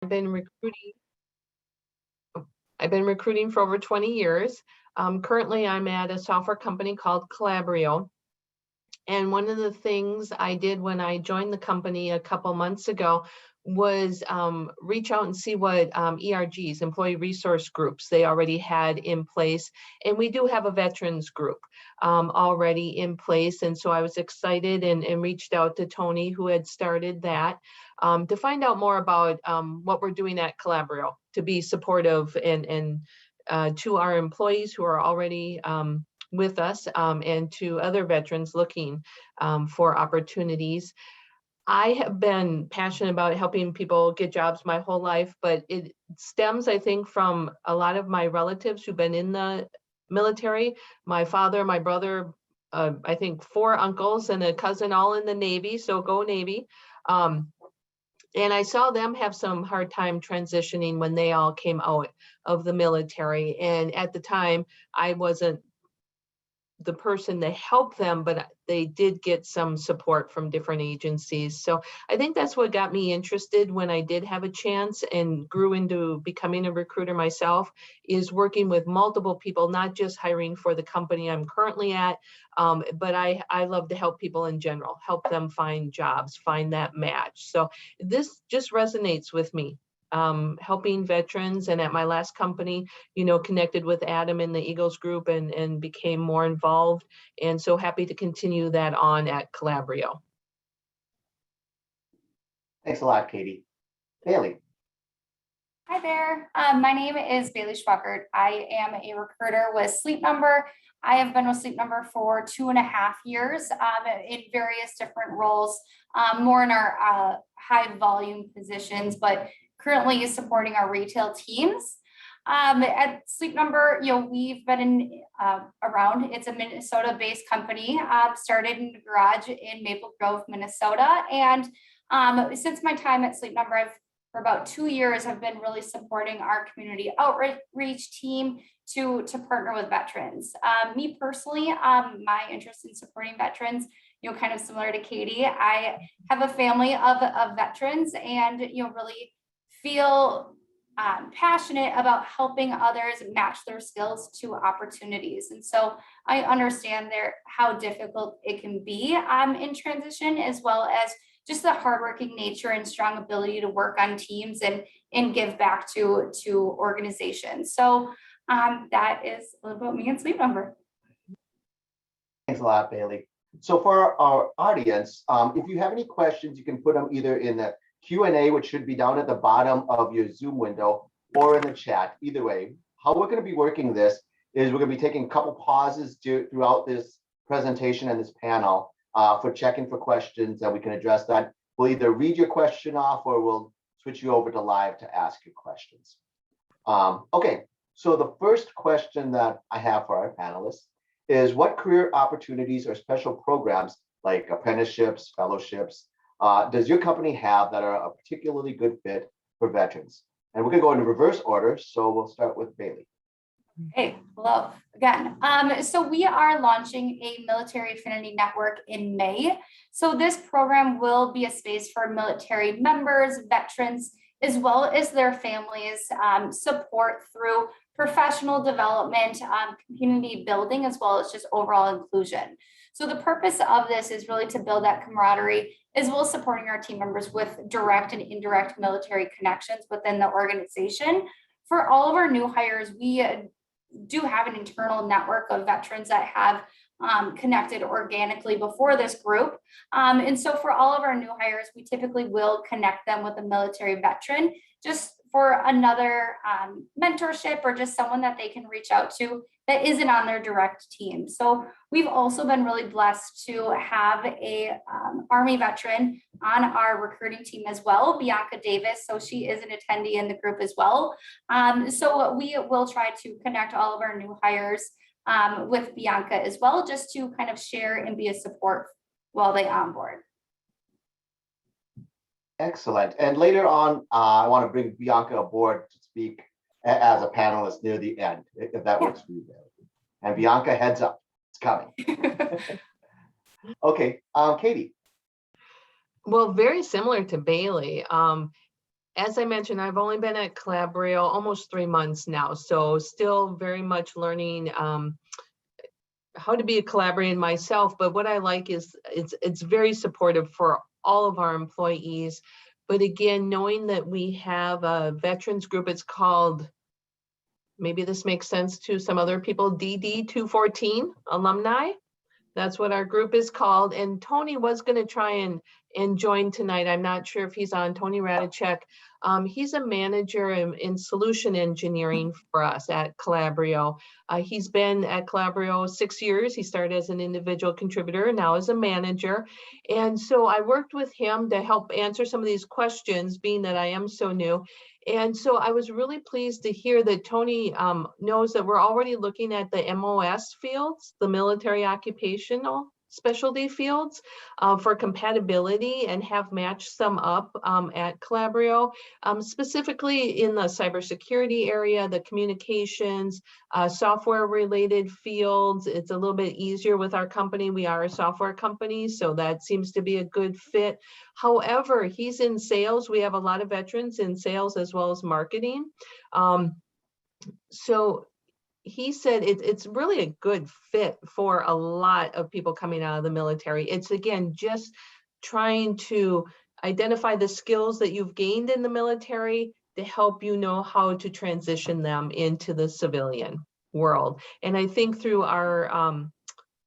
been recruiting. I've been recruiting for over 20 years. Currently, I'm at a software company called Calabrio. And one of the things I did when I joined the company a couple months ago was reach out and see what ERGs, employee resource groups, they already had in place. And we do have a veterans group already in place. And so I was excited and reached out to Tony, who had started that, to find out more about what we're doing at Calabrio to be supportive and to our employees who are already with us and to other veterans looking for opportunities. I have been passionate about helping people get jobs my whole life, but it stems, I think, from a lot of my relatives who've been in the military. My father, my brother, I think 4 uncles and a cousin all in the Navy, so go Navy. And I saw them have some hard time transitioning when they all came out of the military. And at the time, I wasn't the person to help them, but they did get some support from different agencies. So I think that's what got me interested when I did have a chance and grew into becoming a recruiter myself, is working with multiple people, not just hiring for the company I'm currently at, but I love to help people in general, help them find jobs, find that match. So this just resonates with me. Helping veterans, and at my last company, connected with Adam in the Eagles group and became more involved, and so happy to continue that on at Calabrio. Thanks a lot, Katie. Bailey. Hi there. My name is Bailey Schochwert. I am a recruiter with Sleep Number. I have been with Sleep Number for 2.5 years in various different roles, more in our high volume positions, but currently supporting our retail teams. At Sleep Number, we've been around. It's a Minnesota-based company, started in the garage in Maple Grove, Minnesota. And since my time at Sleep Number, for about 2 years, have been really supporting our community outreach team to partner with veterans. Me personally, my interest in supporting veterans, kind of similar to Katie. I have a family of veterans, and really feel passionate about helping others match their skills to opportunities. And so I understand how difficult it can be in transition, as well as just the hardworking nature and strong ability to work on teams and give back to organizations. So that is a little about me and Sleep Number. Thanks a lot, Bailey. So for our audience, if you have any questions, you can put them either in the Q&A, which should be down at the bottom of your Zoom window, or in the chat. Either way, how we're going to be working this is we're going to be taking a couple pauses throughout this presentation and this panel for checking for questions, and we can address that. We'll either read your question off or we'll switch you over to live to ask your questions. Okay, so the first question that I have for our panelists is, what career opportunities or special programs like apprenticeships, fellowships, does your company have that are a particularly good fit for veterans? And we're going to go in reverse order, so we'll start with Bailey. Hey, hello again. So we are launching a military affinity network in May. So this program will be a space for military members, veterans, as well as their families, support through professional development, community building, as well as just overall inclusion. So the purpose of this is really to build that camaraderie, as well as supporting our team members with direct and indirect military connections within the organization. For all of our new hires, we do have an internal network of veterans that have connected organically before this group. And so for all of our new hires, we typically will connect them with a military veteran just for another mentorship, or just someone that they can reach out to that isn't on their direct team. So we've also been really blessed to have a Army veteran on our recruiting team as well, Bianca Davis. So she is an attendee in the group as well. So we will try to connect all of our new hires with Bianca as well, just to kind of share and be a support while they onboard. Excellent. And later on, I want to bring Bianca aboard to speak as a panelist near the end, if that works for you. And Bianca, heads up, it's coming. Okay, Katie. Well, very similar to Bailey. as I mentioned, I've only been at Calabrio almost 3 months now, so still very much learning how to be a Calabrian myself. But what I like is it's very supportive for all of our employees. But again, knowing that we have a veterans group, it's called, maybe this makes sense to some other people, DD 214 alumni. That's what our group is called. And Tony was going to try and join tonight. I'm not sure if he's on. Tony Radicek. He's a manager in solution engineering for us at Calabrio. He's been at Calabrio 6 years. He started as an individual contributor, now as a manager. And so I worked with him to help answer some of these questions, being that I am so new. And so I was really pleased to hear that Tony knows that we're already looking at the MOS fields, the military occupational specialty fields, for compatibility, and have matched some up at Calabrio, specifically in the cybersecurity area, the communications, software related fields. It's a little bit easier with our company. We are a software company, so that seems to be a good fit. However, he's in sales. We have a lot of veterans in sales as well as marketing. So he said it's really a good fit for a lot of people coming out of the military. It's, again, just trying to identify the skills that you've gained in the military to help you know how to transition them into the civilian world. And I think through our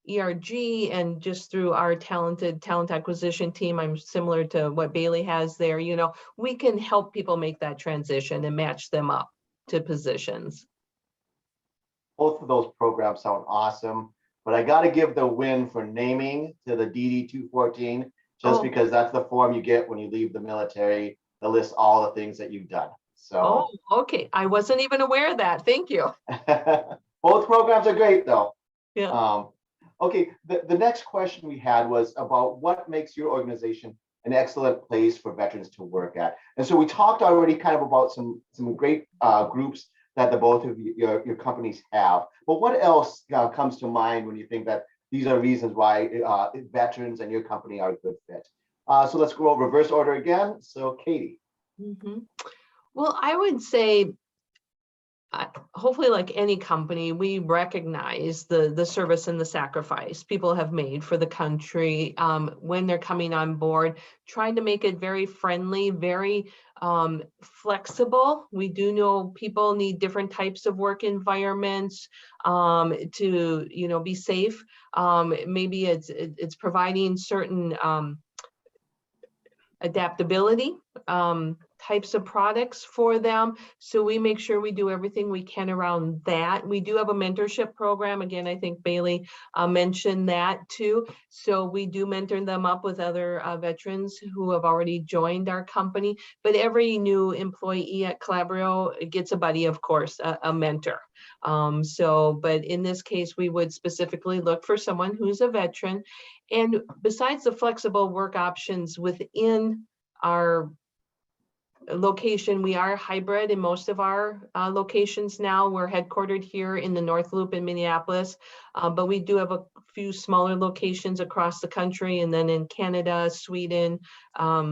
ERG and just through our talent acquisition team, I'm similar to what Bailey has there, we can help people make that transition and match them up to positions. Both of those programs sound awesome, but I got to give the win for naming to the DD 214, just because that's the form you get when you leave the military that lists all the things that you've done. So, okay. I wasn't even aware of that. Thank you. Both programs are great, though. Yeah. Okay, the next question we had was about what makes your organization an excellent place for veterans to work at. And so we talked already kind of about some great groups that the both of your companies have. But what else comes to mind when you think that these are reasons why veterans and your company are a good fit? So let's go reverse order again. So Katie. Mm-hmm. Well, I would say, hopefully, like any company, we recognize the service and the sacrifice people have made for the country when they're coming on board, trying to make it very friendly, very flexible. We do know people need different types of work environments to, be safe. Maybe it's providing certain adaptability types of products for them. So we make sure we do everything we can around that. We do have a mentorship program. Again, I think Bailey mentioned that too. So we do mentor them up with other veterans who have already joined our company. But every new employee at Calabrio gets a buddy, of course, a mentor. But in this case, we would specifically look for someone who's a veteran. And besides the flexible work options within our location, we are hybrid in most of our locations now. We're headquartered here in the North Loop in Minneapolis, but we do have a few smaller locations across the country, and then in Canada, Sweden,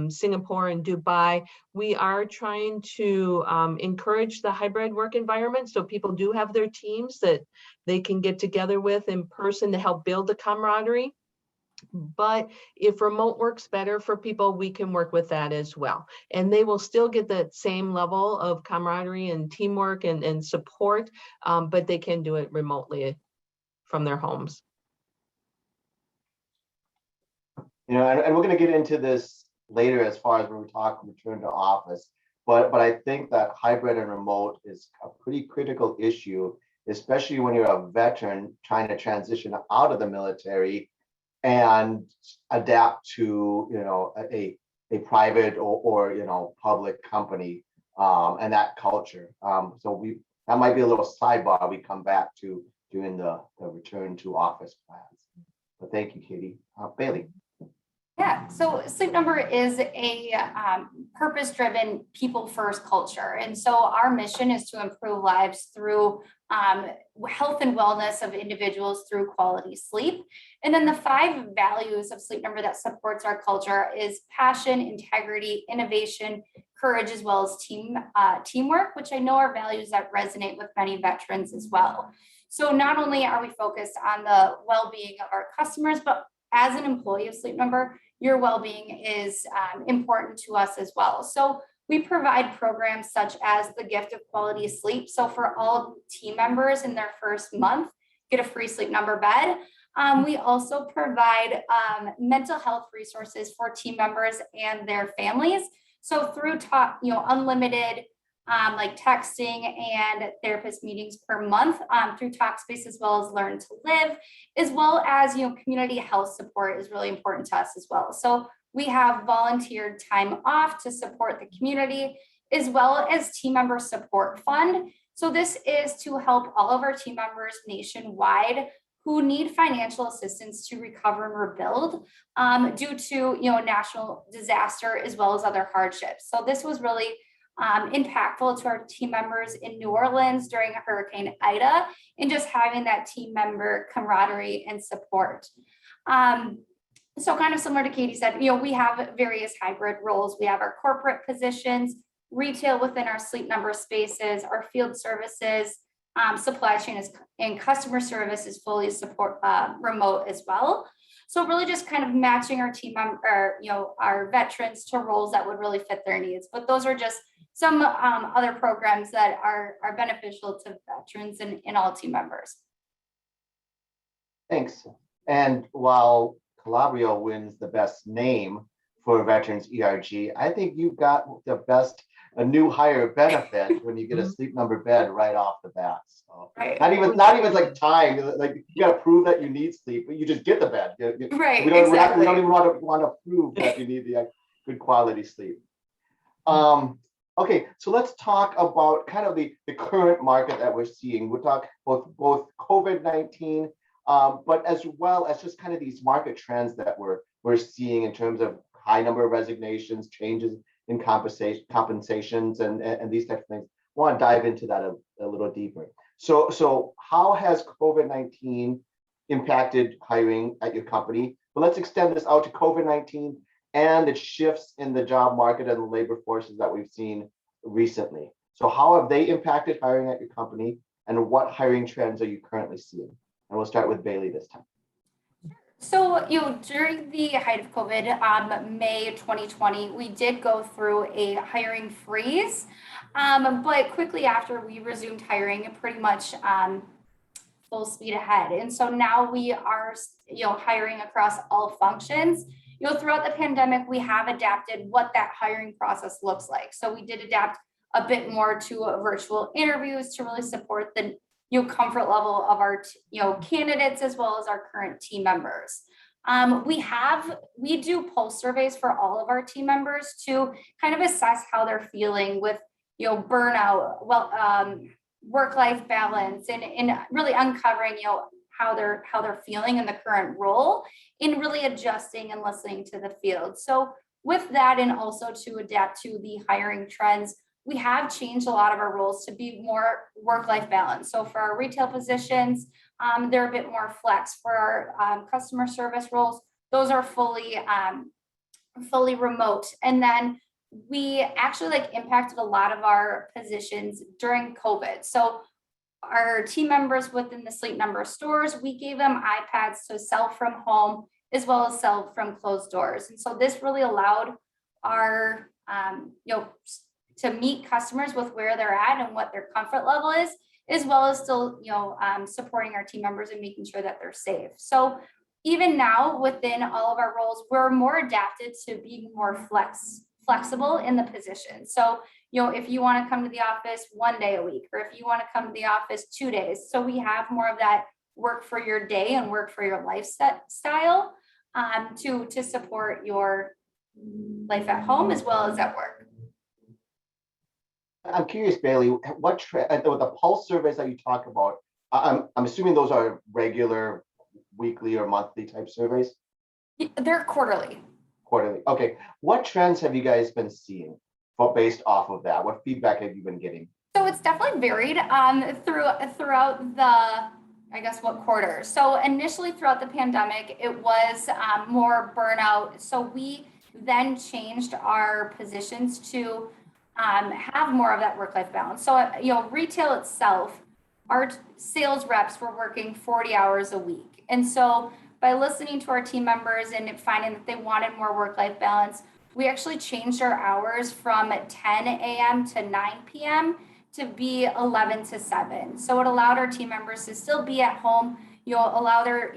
Singapore, and Dubai. We are trying to encourage the hybrid work environment, so people do have their teams that they can get together with in person to help build the camaraderie. But if remote works better for people, we can work with that as well. And they will still get that same level of camaraderie and teamwork and support, but they can do it remotely from their homes. And we're going to get into this later as far as when we talk return to office. But I think that hybrid and remote is a pretty critical issue, especially when you're a veteran trying to transition out of the military and adapt to a private or public company and that culture. So that might be a little sidebar we come back to during the return to office plans. But thank you, Katie. Bailey. Yeah, so Sleep Number is a purpose-driven, people-first culture. And so our mission is to improve lives through health and wellness of individuals through quality sleep. And then the 5 values of Sleep Number that supports our culture is passion, integrity, innovation, courage, as well as teamwork, which I know are values that resonate with many veterans as well. So not only are we focused on the well-being of our customers, but as an employee of Sleep Number, your well-being is important to us as well. So we provide programs such as the gift of quality sleep. So for all team members in their first month, get a free Sleep Number bed. We also provide mental health resources for team members and their families. So through unlimited like texting and therapist meetings per month through Talkspace, as well as Learn to Live, as well as community health support is really important to us as well. So we have volunteered time off to support the community, as well as team member support fund. So this is to help all of our team members nationwide who need financial assistance to recover and rebuild due to national disaster as well as other hardships. So this was really impactful to our team members in New Orleans during Hurricane Ida, and just having that team member camaraderie and support. So kind of similar to Katie said, we have various hybrid roles. We have our corporate positions, retail within our Sleep Number spaces, our field services, supply chain and customer service is fully remote as well. So really just kind of matching our team member, our veterans to roles that would really fit their needs. But those are just some other programs that are beneficial to veterans and all team members. Thanks. And while Calabrio wins the best name for Veterans ERG, I think you got the best a new hire benefit when you get a Sleep Number bed right off the bat. So right. not even like time, like you got to prove that you need sleep, but you just get the bed. Right. We don't, exactly. we don't even want to prove that you need the good quality sleep. Okay, so let's talk about kind of the current market that we're seeing. We'll talk both COVID-19, but as well as just kind of these market trends that we're seeing in terms of high number of resignations, changes in compensations, and these types of things. I want to dive into that a little deeper. So how has COVID-19 impacted hiring at your company? But let's extend this out to COVID-19 and its shifts in the job market and the labor forces that we've seen recently. So how have they impacted hiring at your company, and what hiring trends are you currently seeing? And we'll start with Bailey this time. So, during the height of COVID, May 2020, we did go through a hiring freeze, but quickly after we resumed hiring pretty much full speed ahead. And so now we are, hiring across all functions. Throughout the pandemic, we have adapted what that hiring process looks like. So we did adapt a bit more to virtual interviews to really support the comfort level of our candidates as well as our current team members. We do pulse surveys for all of our team members to kind of assess how they're feeling with burnout, work-life balance, and really uncovering how they're feeling in the current role, in really adjusting and listening to the field. So with that, and also to adapt to the hiring trends, we have changed a lot of our roles to be more work-life balance. So for our retail positions, they're a bit more flex. For our customer service roles, those are fully remote. And then we actually impacted a lot of our positions during COVID. So our team members within the Sleep Number stores, we gave them iPads to sell from home as well as sell from closed doors. And so this really allowed our to meet customers with where they're at and what their comfort level is, as well as still, supporting our team members and making sure that they're safe. So even now within all of our roles, we're more adapted to being more flexible in the position. So, if you want to come to the office 1 day a week, or if you want to come to the office 2 days, so we have more of that work for your day and work for your lifestyle to support your life at home as well as at work. I'm curious, Bailey, what the pulse surveys that you talk about, I'm assuming those are regular weekly or monthly type surveys? They're quarterly. quarterly. Okay. What trends have you guys been seeing based off of that? What feedback have you been getting? So it's definitely varied throughout the, I guess, what quarter. So initially throughout the pandemic, it was more burnout. So we then changed our positions to have more of that work-life balance. So, retail itself, our sales reps were working 40 hours a week. And so by listening to our team members and finding that they wanted more work-life balance, we actually changed our hours from 10 a.m. to 9 p.m. to be 11 to 7. So it allowed our team members to still be at home, allow their,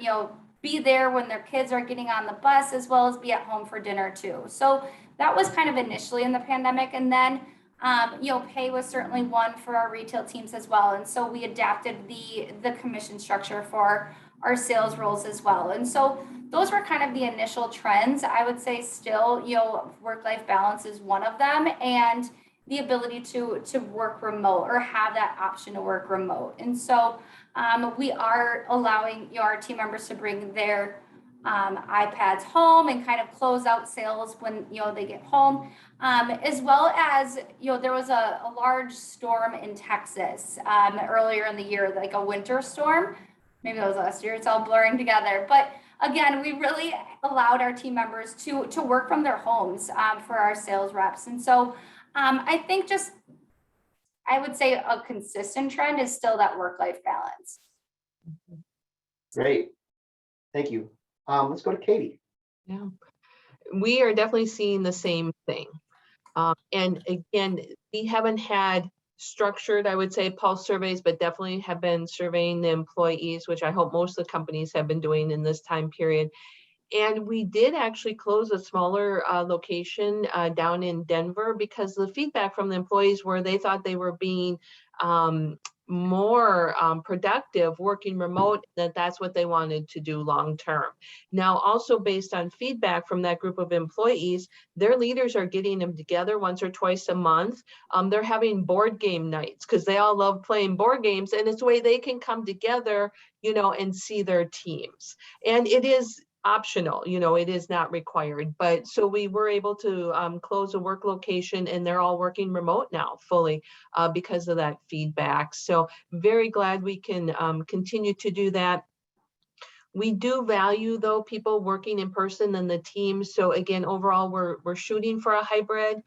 be there when their kids are getting on the bus, as well as be at home for dinner too. So that was kind of initially in the pandemic. And then, pay was certainly one for our retail teams as well. And so we adapted the commission structure for our sales roles as well. And so those were kind of the initial trends. I would say still, work-life balance is one of them, and the ability to work remote or have that option to work remote. And so we are allowing our team members to bring their iPads home and kind of close out sales when they get home, as well as there was a large storm in Texas earlier in the year, like a winter storm. Maybe that was last year. It's all blurring together, but again, we really allowed our team members to work from their homes for our sales reps. And so I think I would say a consistent trend is still that work-life balance. Great. Thank you. Let's go to Katie. Yeah, we are definitely seeing the same thing. And again, we haven't had structured, I would say, pulse surveys, but definitely have been surveying the employees, which I hope most of the companies have been doing in this time period. And we did actually close a smaller location down in Denver because the feedback from the employees were they thought they were being more productive working remote, that's what they wanted to do long term. Now, also based on feedback from that group of employees, their leaders are getting them together once or twice a month. They're having board game nights because they all love playing board games, and it's a way they can come together, and see their teams. And it is optional, it is not required, but so we were able to close a work location, and they're all working remote now fully because of that feedback. So very glad we can continue to do that. We do value, though, people working in person and the team. So again, overall, we're shooting for a hybrid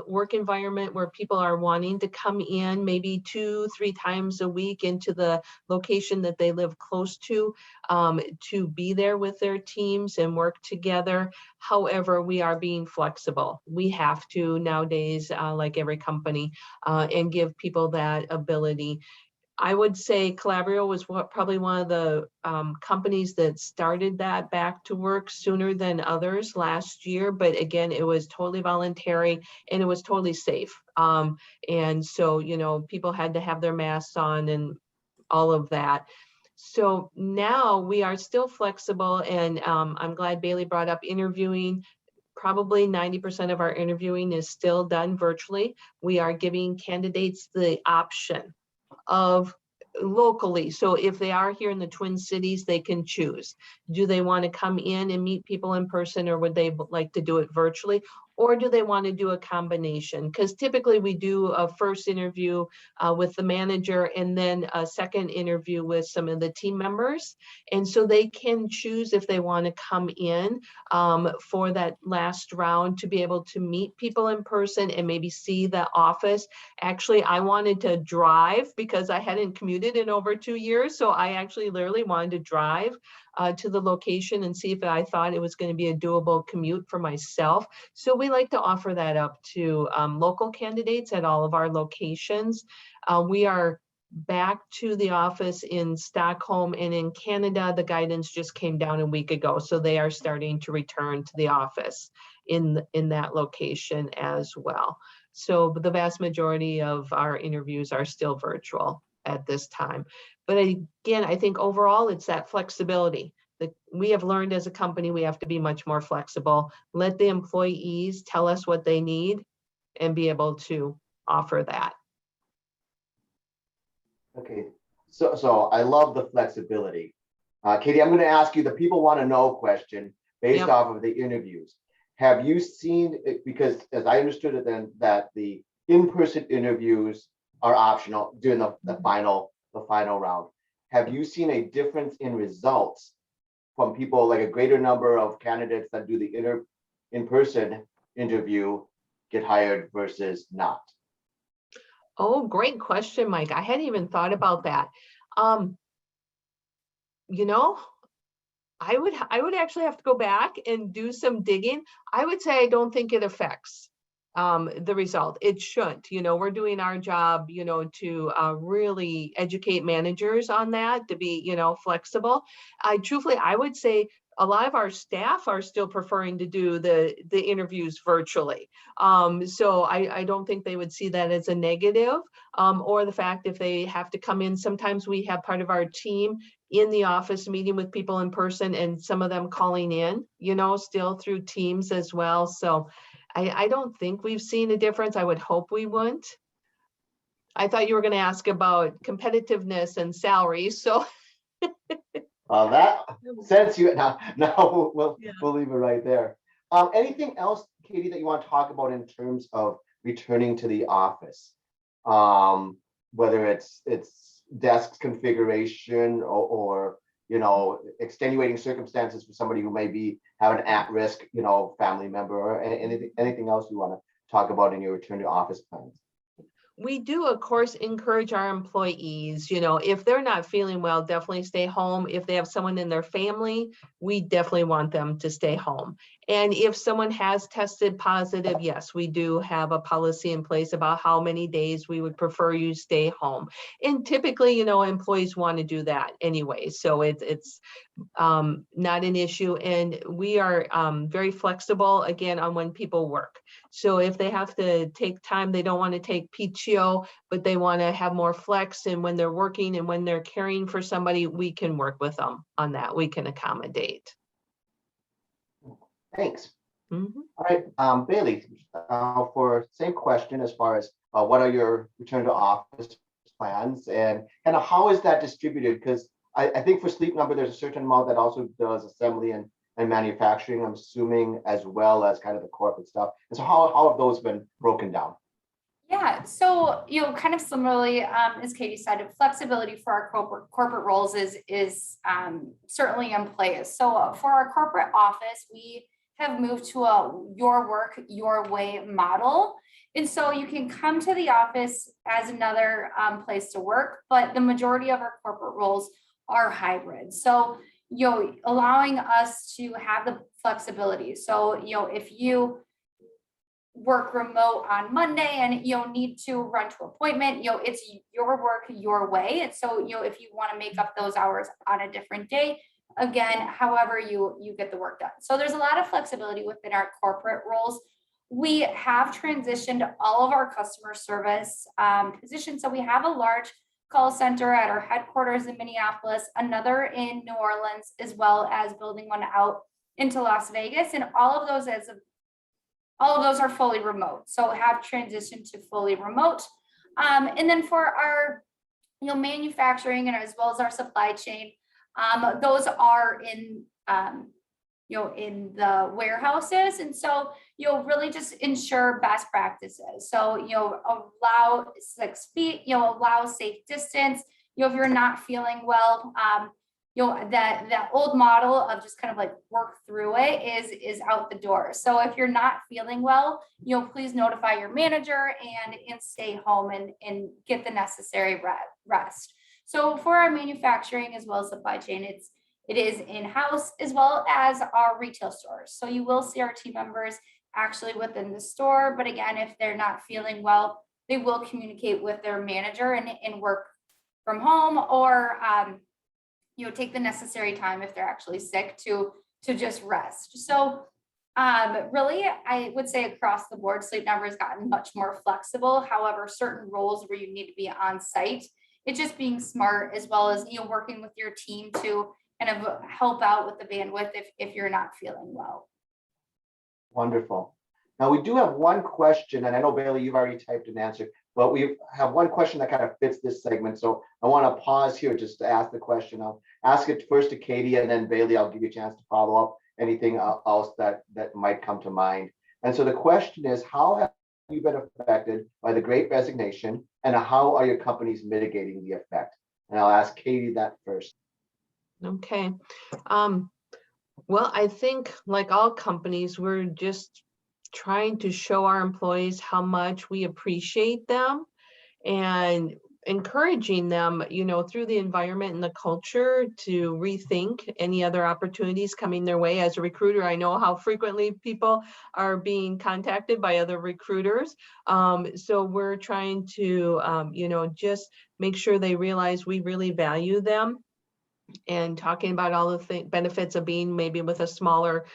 work environment where people are wanting to come in maybe 2-3 times a week into the location that they live close to be there with their teams and work together. However, we are being flexible. We have to nowadays, like every company, and give people that ability. I would say Calabrio was probably one of the companies that started that back to work sooner than others last year. But again, it was totally voluntary and it was totally safe. And so, people had to have their masks on and all of that. So now we are still flexible, and I'm glad Bailey brought up interviewing. Probably 90% of our interviewing is still done virtually. We are giving candidates the option of locally. So if they are here in the Twin Cities, they can choose. Do they want to come in and meet people in person, or would they like to do it virtually? Or do they want to do a combination? Because typically we do a first interview with the manager and then a second interview with some of the team members. And so they can choose if they want to come in for that last round to be able to meet people in person and maybe see the office. Actually, I wanted to drive because I hadn't commuted in over 2 years. So I actually literally wanted to drive to the location and see if I thought it was going to be a doable commute for myself. So we like to offer that up to local candidates at all of our locations. We are back to the office in Stockholm, and in Canada, the guidance just came down a week ago. So they are starting to return to the office in that location as well. So the vast majority of our interviews are still virtual at this time. But again, I think overall it's that flexibility that we have learned as a company. We have to be much more flexible. Let the employees tell us what they need and be able to offer that. Okay, so I love the flexibility. Katie, I'm going to ask you the people want to know question based off of the interviews. have you seen, because as I understood it then, that the in-person interviews are optional during the final round. Have you seen a difference in results from people, like a greater number of candidates that do the in-person interview get hired versus not? Oh, great question, Mike. I hadn't even thought about that. You know, I would actually have to go back and do some digging. I would say I don't think it affects the result. It shouldn't. We're doing our job, to really educate managers on that, to be, flexible. Truthfully, I would say a lot of our staff are still preferring to do the interviews virtually. So I don't think they would see that as a negative, or the fact if they have to come in. Sometimes we have part of our team in the office meeting with people in person, and some of them calling in, still through Teams as well. So I don't think we've seen a difference. I would hope we wouldn't. I thought you were going to ask about competitiveness and salary. So That since you now we'll Yeah. we'll leave it right there. Anything else, Katie, that you want to talk about in terms of returning to the office? Whether it's desk configuration or extenuating circumstances for somebody who may be have an at-risk family member, or anything else you want to talk about in your return to office plans? we do, of course, encourage our employees, if they're not feeling well, definitely stay home. If they have someone in their family, we definitely want them to stay home. And if someone has tested positive, yes, we do have a policy in place about how many days we would prefer you stay home. And typically, employees want to do that anyway. So it's not an issue. And we are very flexible, again, on when people work. So if they have to take time, they don't want to take PTO, but they want to have more flex, and when they're working and when they're caring for somebody, we can work with them on that. We can accommodate. Thanks. Mhm. All right, Bailey, for same question as far as what are your return to office plans, and kind of how is that distributed? Because I think for Sleep Number, there's a certain amount that also does assembly and manufacturing, I'm assuming, as well as kind of the corporate stuff. And so how have those been broken down? Yeah, so kind of similarly, as Katie said, flexibility for our corporate roles is certainly in place. So for our corporate office, we have moved to a your work, your way model. And so you can come to the office as another place to work, but the majority of our corporate roles are hybrid. So, allowing us to have the flexibility. So, if you work remote on Monday and need to run to appointment, it's your work, your way. And so, if you want to make up those hours on a different day, again, however you get the work done. So there's a lot of flexibility within our corporate roles. We have transitioned all of our customer service positions. So we have a large call center at our headquarters in Minneapolis, another in New Orleans, as well as building one out into Las Vegas. And all of those are fully remote. So have transitioned to fully remote. And then for our manufacturing and as well as our supply chain, those are in in the warehouses. And so you'll really just ensure best practices. So allow 6 feet, allow safe distance. If you're not feeling well, that old model of just kind of like work through it is out the door. So if you're not feeling well, please notify your manager and stay home and get the necessary rest. So for our manufacturing as well as supply chain, it is in-house as well as our retail stores. So you will see our team members actually within the store, but again, if they're not feeling well, they will communicate with their manager and work from home, or take the necessary time if they're actually sick to just rest. So really, I would say across the board, Sleep Number has gotten much more flexible. However, certain roles where you need to be on site, it's just being smart, as well as working with your team to kind of help out with the bandwidth if you're not feeling well. Wonderful. Now we do have one question, and I know Bailey, you've already typed an answer, but we have one question that kind of fits this segment. So I want to pause here just to ask the question. I'll ask it first to Katie, and then Bailey, I'll give you a chance to follow up anything else that might come to mind. And so the question is, how have you been affected by the Great Resignation, and how are your companies mitigating the effect? And I'll ask Katie that first. Okay. Well, I think like all companies, we're just trying to show our employees how much we appreciate them and encouraging them, through the environment and the culture to rethink any other opportunities coming their way. As a recruiter, I know how frequently people are being contacted by other recruiters. So we're trying to, just make sure they realize we really value them, and talking about all the benefits of being maybe with a smaller,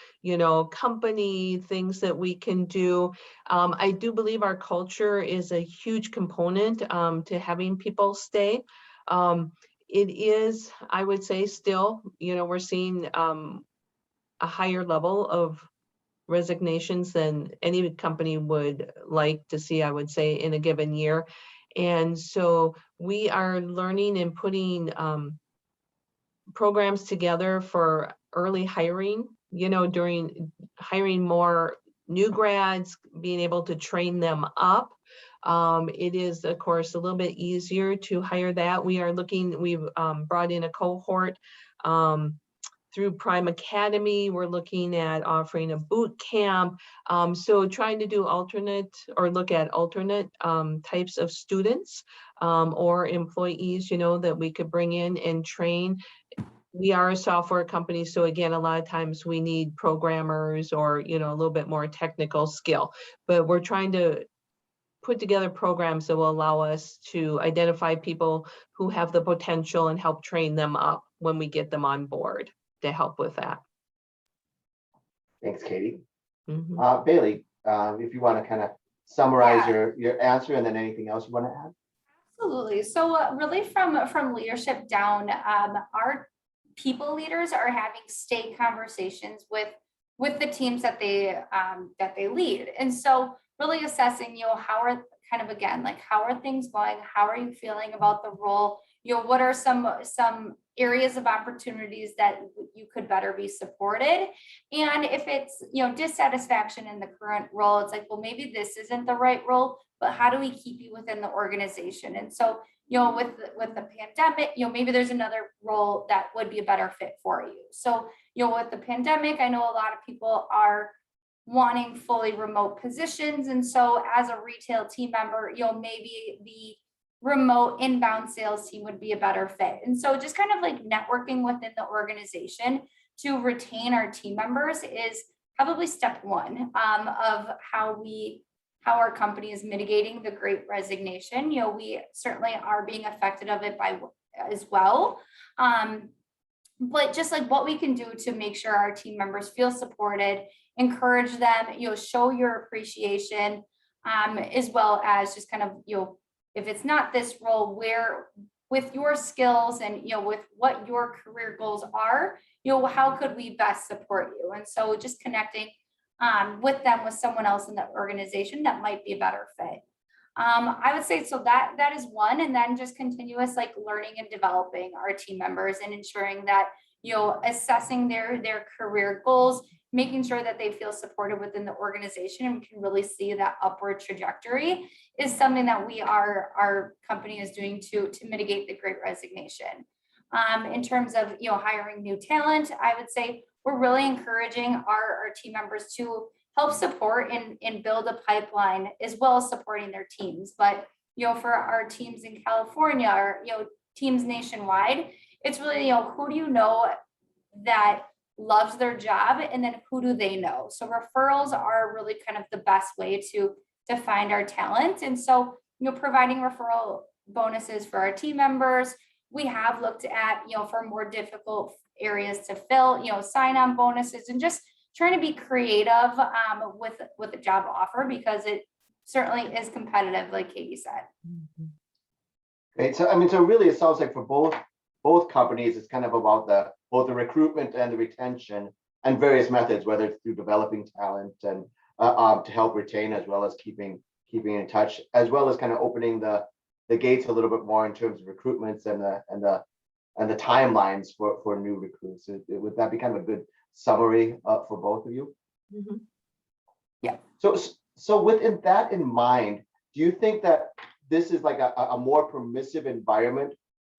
company, things that we can do. I do believe our culture is a huge component to having people stay. It is, I would say, still, we're seeing a higher level of resignations than any company would like to see, I would say, in a given year. And so we are learning and putting programs together for early hiring, during hiring more new grads, being able to train them up. It is, of course, a little bit easier to hire that. We've brought in a cohort through Prime Academy. We're looking at offering a boot camp. So trying to do look at alternate types of students or employees, that we could bring in and train. We are a software company, so again, a lot of times we need programmers or, a little bit more technical skill, but we're trying to put together programs that will allow us to identify people who have the potential and help train them up when we get them on board to help with that. Thanks, Katie. Mhm. Bailey, if you want to kind of summarize your answer, and then anything else you want to add. Absolutely. So really from leadership down, our people leaders are having stay conversations with the teams that they lead. And so really assessing, how are kind of, again, like, how are things going? How are you feeling about the role? What are some areas of opportunities that you could better be supported? And if it's, dissatisfaction in the current role, it's like, well, maybe this isn't the right role, but how do we keep you within the organization? And so, with the pandemic, maybe there's another role that would be a better fit for you. So, with the pandemic, I know a lot of people are wanting fully remote positions. And so as a retail team member, maybe the remote inbound sales team would be a better fit. And so just kind of like networking within the organization to retain our team members is probably step one of how our company is mitigating the Great Resignation. We certainly are being affected of it as well. But just like what we can do to make sure our team members feel supported, encourage them, show your appreciation, as well as just kind of, if it's not this role, where with your skills and, with what your career goals are, how could we best support you? And so just connecting with them, with someone else in the organization that might be a better fit. I would say, so that is one, and then just continuous like learning and developing our team members and ensuring that, assessing their career goals, making sure that they feel supported within the organization and we can really see that upward trajectory is something that our company is doing to mitigate the Great Resignation. In terms of, hiring new talent, I would say we're really encouraging our team members to help support and build a pipeline as well as supporting their teams. But, for our teams in California or, teams nationwide, it's really, who do you know that loves their job, and then who do they know? So referrals are really kind of the best way to find our talent. And so, providing referral bonuses for our team members. We have looked at, for more difficult areas to fill, sign-on bonuses, and just trying to be creative with a job offer, because it certainly is competitive, like Katie said. Great. So really it sounds like for both companies, it's kind of about both the recruitment and the retention and various methods, whether it's through developing talent and to help retain, as well as keeping in touch, as well as kind of opening the gates a little bit more in terms of recruitments and and the timelines for new recruits. Would that be kind of a good summary for both of you? Mhm. Yeah. So within that in mind, do you think that this is like a more permissive environment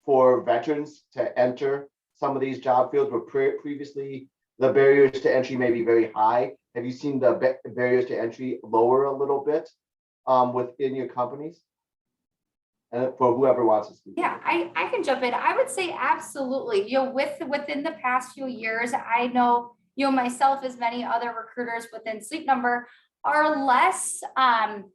for veterans to enter some of these job fields where previously the barriers to entry may be very high? Have you seen the barriers to entry lower a little bit within your companies? And for whoever wants to speak. Yeah, I can jump in. I would say absolutely. Within the past few years, I know, myself as many other recruiters within Sleep Number are less, I'm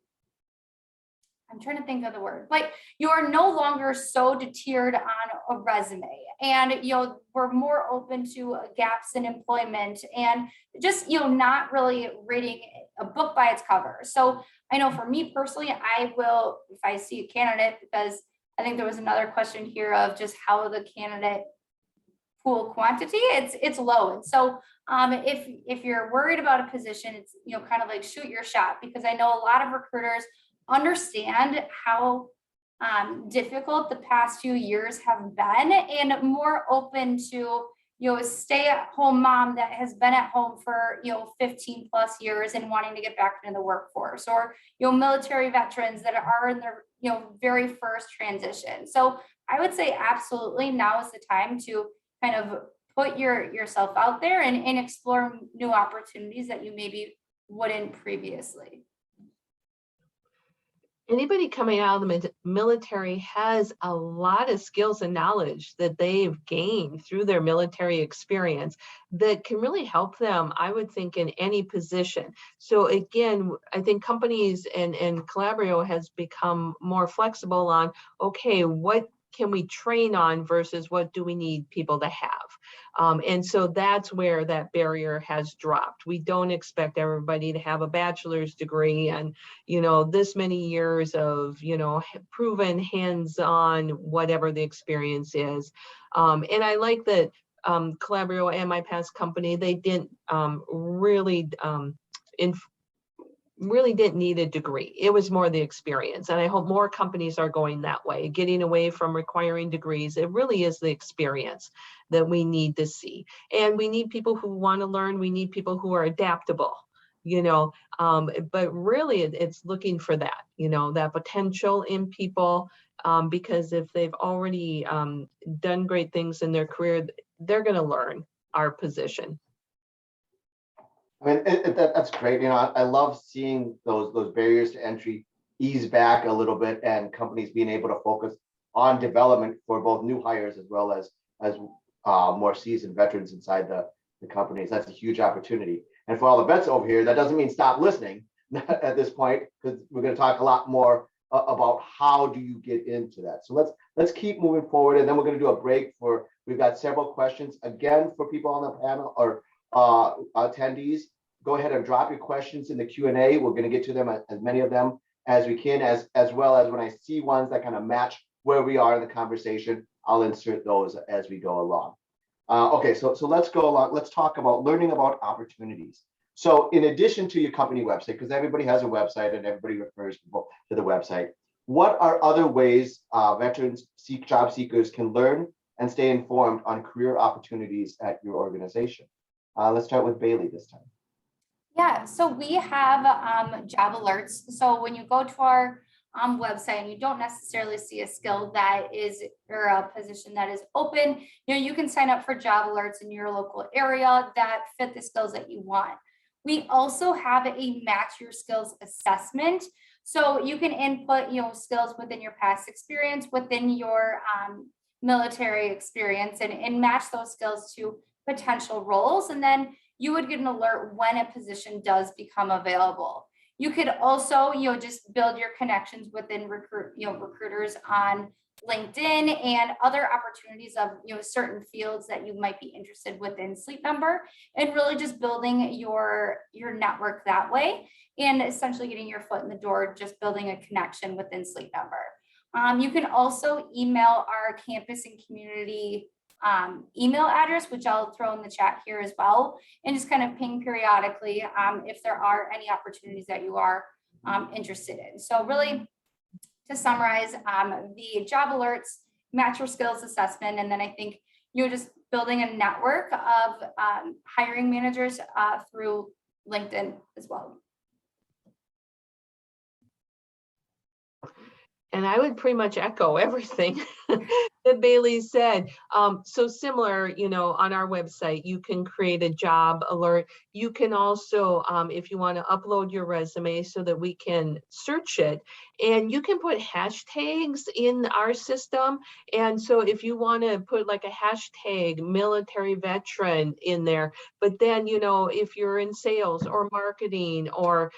trying to think of the word, but you're no longer so deterred on a resume, and we're more open to gaps in employment and just not really reading a book by its cover. So I know for me personally, I will, if I see a candidate, because I think there was another question here of just how the candidate pool quantity, it's low. And so if you're worried about a position, it's kind of like shoot your shot, because I know a lot of recruiters understand how difficult the past few years have been, and more open to a stay-at-home mom that has been at home for 15 plus years and wanting to get back into the workforce, or military veterans that are in their very first transition. So I would say absolutely now is the time to kind of put yourself out there and explore new opportunities that you maybe wouldn't previously. Anybody coming out of the military has a lot of skills and knowledge that they've gained through their military experience that can really help them, I would think, in any position. So again, I think companies and Calabrio has become more flexible on, okay, what can we train on versus what do we need people to have? And so that's where that barrier has dropped. We don't expect everybody to have a bachelor's degree and, this many years of, proven hands-on, whatever the experience is. And I like that Calabrio and my past company, they didn't really didn't need a degree. It was more the experience. And I hope more companies are going that way, getting away from requiring degrees. It really is the experience that we need to see. And we need people who want to learn. We need people who are adaptable, but really it's looking for that, that potential in people, because if they've already done great things in their career, they're going to learn our position. I mean, that's great. I love seeing those barriers to entry ease back a little bit, and companies being able to focus on development for both new hires as well as more seasoned veterans inside the companies. That's a huge opportunity. And for all the vets over here, that doesn't mean stop listening at this point, because we're going to talk a lot more about how do you get into that. So let's keep moving forward, and then we're going to do a break we've got several questions again for people on the panel or attendees. Go ahead and drop your questions in the Q&A. We're going to get to them, as many of them as we can, as well as when I see ones that kind of match where we are in the conversation, I'll insert those as we go along. Okay, so let's go along. Let's talk about learning about opportunities. So in addition to your company website, because everybody has a website and everybody refers people to the website, what are other ways veterans, job seekers can learn and stay informed on career opportunities at your organization? Let's start with Bailey this time. Yeah, so we have job alerts. So when you go to our website and you don't necessarily see a skill that is, or a position that is open, you can sign up for job alerts in your local area that fit the skills that you want. We also have a match your skills assessment. So you can input, skills within your past experience, within your military experience, and match those skills to potential roles. And then you would get an alert when a position does become available. You could also, just build your connections within recruiters on LinkedIn and other opportunities of, certain fields that you might be interested within Sleep Number, and really just building your network that way, and essentially getting your foot in the door, just building a connection within Sleep Number. You can also email our campus and community email address, which I'll throw in the chat here as well, and just kind of ping periodically if there are any opportunities that you are interested in. So really, to summarize, the job alerts match skills assessment. And then I think, just building a network of hiring managers through LinkedIn as well. And I would pretty much echo everything that Bailey said. So similar, on our website, you can create a job alert. You can also, if you want to upload your resume so that we can search it, and you can put hashtags in our system. And so if you want to put like a hashtag military veteran in there, but then, if you're in sales or marketing or,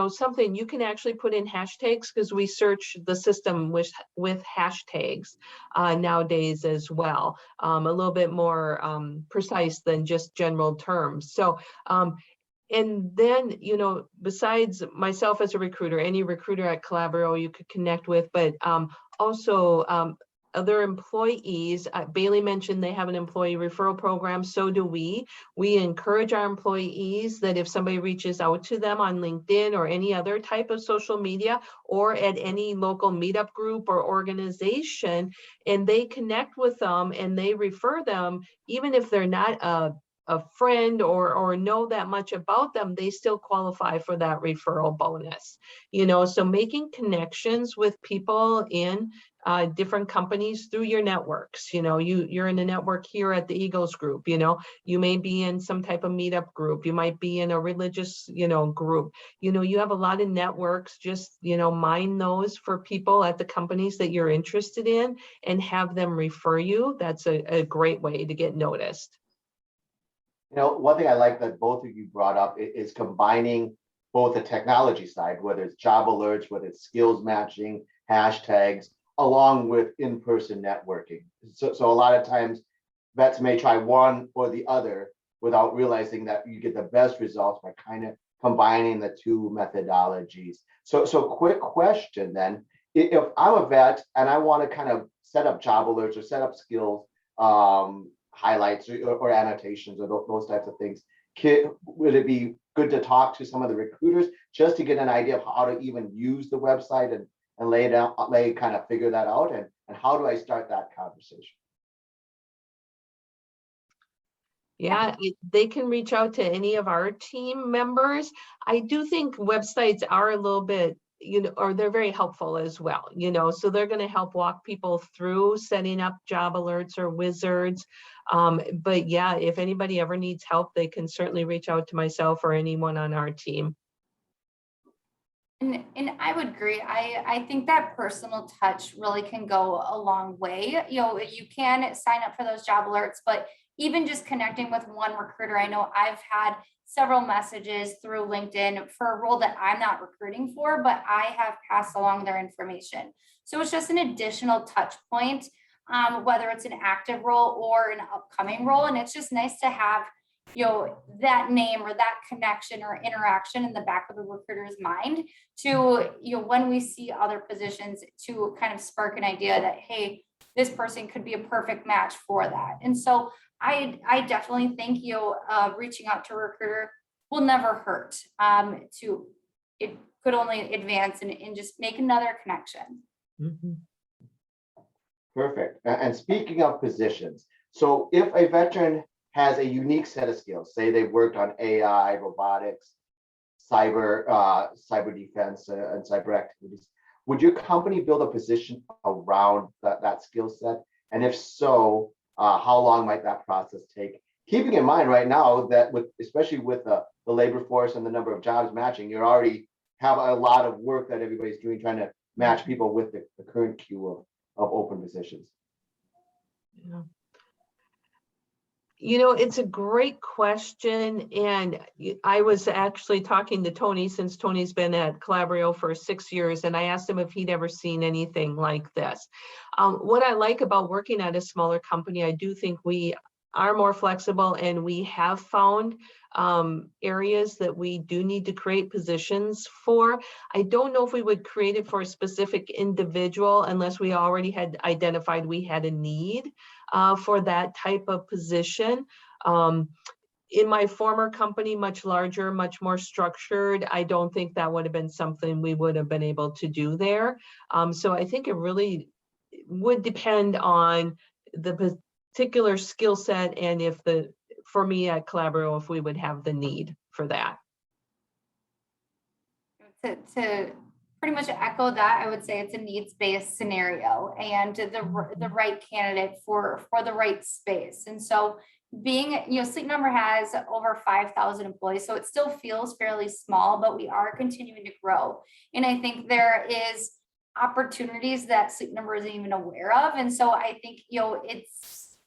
something, you can actually put in hashtags, because we search the system with hashtags nowadays as well, a little bit more precise than just general terms. So, and then, besides myself as a recruiter, any recruiter at Calabrio you could connect with, but also other employees. Bailey mentioned they have an employee referral program. So do we. We encourage our employees that if somebody reaches out to them on LinkedIn or any other type of social media, or at any local meetup group or organization, and they connect with them and they refer them, even if they're not a friend or know that much about them, they still qualify for that referral bonus. So making connections with people in different companies through your networks. You're in a network here at the Eagles group. You may be in some type of meetup group. You might be in a religious group. You have a lot of networks. Just mine those for people at the companies that you're interested in and have them refer you. That's a great way to get noticed. One thing I like that both of you brought up is combining both the technology side, whether it's job alerts, whether it's skills matching, hashtags, along with in-person networking. So a lot of times vets may try one or the other without realizing that you get the best results by kind of combining the two methodologies. So quick question then, if I'm a vet and I want to kind of set up job alerts or set up skills highlights or annotations or those types of things, would it be good to talk to some of the recruiters just to get an idea of how to even use the website and kind of figure that out, and how do I start that conversation? Yeah, they can reach out to any of our team members. I do think websites are a little bit, or they're very helpful as well, so they're going to help walk people through setting up job alerts or wizards. But yeah, if anybody ever needs help, they can certainly reach out to myself or anyone on our team. And I would agree. I think that personal touch really can go a long way. You can sign up for those job alerts, but even just connecting with one recruiter, I know I've had several messages through LinkedIn for a role that I'm not recruiting for, but I have passed along their information. So it's just an additional touch point, whether it's an active role or an upcoming role. And it's just nice to have that name or that connection or interaction in the back of the recruiter's mind to, when we see other positions, to kind of spark an idea that, hey, this person could be a perfect match for that. And so I definitely think, reaching out to a recruiter will never hurt. It could only advance and just make another connection. Mm-hmm. Perfect. And speaking of positions, so if a veteran has a unique set of skills, say they've worked on AI, robotics, cyber defense, and cyber activities, would your company build a position around that skill set? And if so, how long might that process take? Keeping in mind right now that especially with the labor force and the number of jobs matching, you already have a lot of work that everybody's doing trying to match people with the current queue of open positions. Yeah. It's a great question. And I was actually talking to Tony, since Tony's been at Calabrio for 6 years, and I asked him if he'd ever seen anything like this. What I like about working at a smaller company, I do think we are more flexible, and we have found areas that we do need to create positions for. I don't know if we would create it for a specific individual unless we already had identified we had a need for that type of position. In my former company, much larger, much more structured, I don't think that would have been something we would have been able to do there. So I think it really would depend on the particular skill set and if for me at Calabrio, if we would have the need for that. To pretty much echo that, I would say it's a needs-based scenario and the right candidate for the right space. And so being, Sleep Number has over 5,000 employees, so it still feels fairly small, but we are continuing to grow. And I think there is opportunities that Sleep Number isn't even aware of. And so I think, it's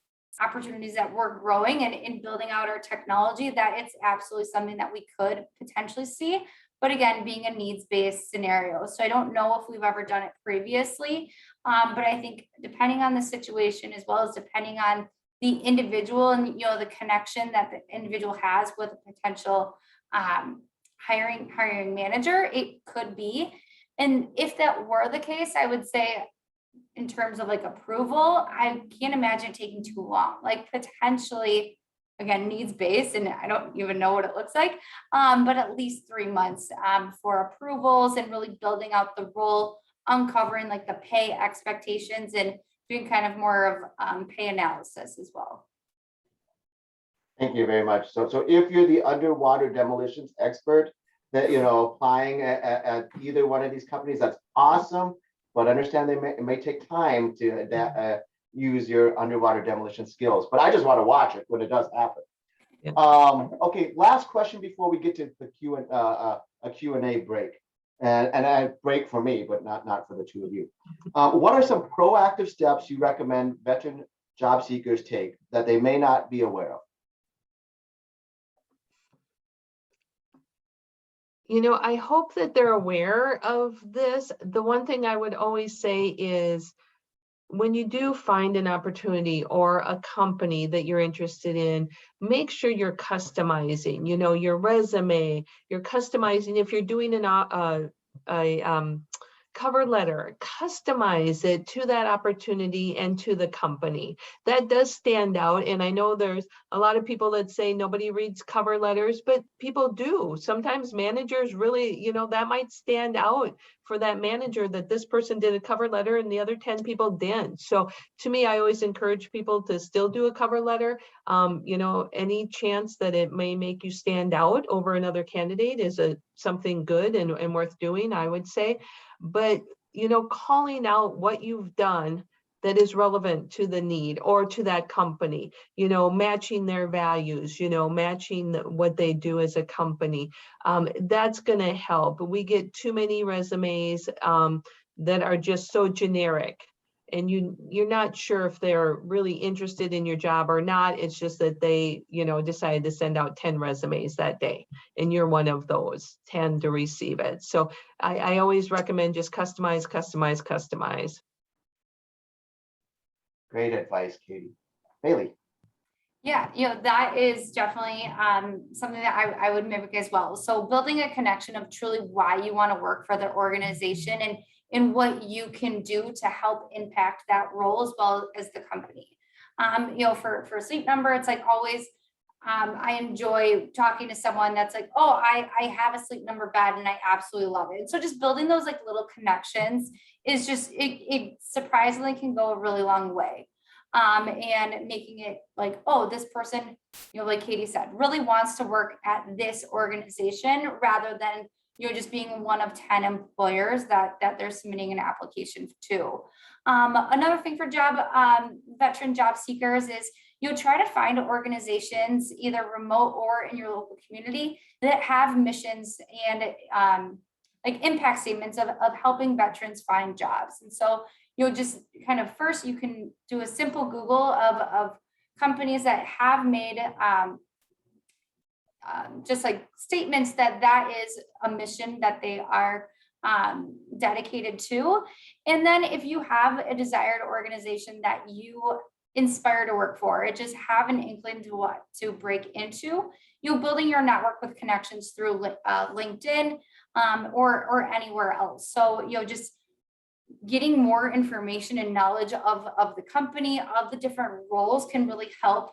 opportunities that we're growing and in building out our technology, that it's absolutely something that we could potentially see. But again, being a needs-based scenario. So I don't know if we've ever done it previously, but I think depending on the situation, as well as depending on the individual and, the connection that the individual has with a potential hiring manager, it could be. And if that were the case, I would say in terms of like approval, I can't imagine it taking too long, like potentially, again, needs-based, and I don't even know what it looks like, but at least 3 months for approvals and really building out the role, uncovering like the pay expectations and doing kind of more of pay analysis as well. Thank you very much. So if you're the underwater demolitions expert that, applying at either one of these companies, that's awesome, but understand it may take time to use your underwater demolition skills, but I just want to watch it when it does happen. Yeah. Okay, last question before we get to the Q&A break, and a break for me, but not for the two of you. What are some proactive steps you recommend veteran job seekers take that they may not be aware of? I hope that they're aware of this. The one thing I would always say is, when you do find an opportunity or a company that you're interested in, make sure you're customizing, your resume, you're customizing. If you're doing a cover letter, customize it to that opportunity and to the company. That does stand out. And I know there's a lot of people that say nobody reads cover letters, but people do. Sometimes managers really, that might stand out for that manager, that this person did a cover letter and the other 10 people didn't. So to me, I always encourage people to still do a cover letter. Any chance that it may make you stand out over another candidate is something good and worth doing, I would say. But, calling out what you've done that is relevant to the need or to that company, matching their values, matching what they do as a company, that's going to help. We get too many resumes that are just so generic, and you're not sure if they're really interested in your job or not. It's just that they, decided to send out 10 resumes that day, and you're one of those 10 to receive it. So I always recommend just customize. Great advice, Katie. Bailey. Yeah, that is definitely something that I would mimic as well. So building a connection of truly why you want to work for the organization and what you can do to help impact that role as well as the company. For Sleep Number, it's like always, I enjoy talking to someone that's like, oh, I have a Sleep Number bed and I absolutely love it. And so just building those like little connections is just, it surprisingly can go a really long way. And making it like, oh, this person, like Katie said, really wants to work at this organization rather than, just being one of 10 employers that they're submitting an application to. Another thing for veteran job seekers is, try to find organizations either remote or in your local community that have missions and like impact statements of helping veterans find jobs. And so, just kind of first, you can do a simple Google of companies that have made just like statements that is a mission that they are dedicated to. And then if you have a desired organization that you inspire to work for, it just have an inkling to what to break into, building your network with connections through LinkedIn or anywhere else. So, just getting more information and knowledge of the company, of the different roles can really help,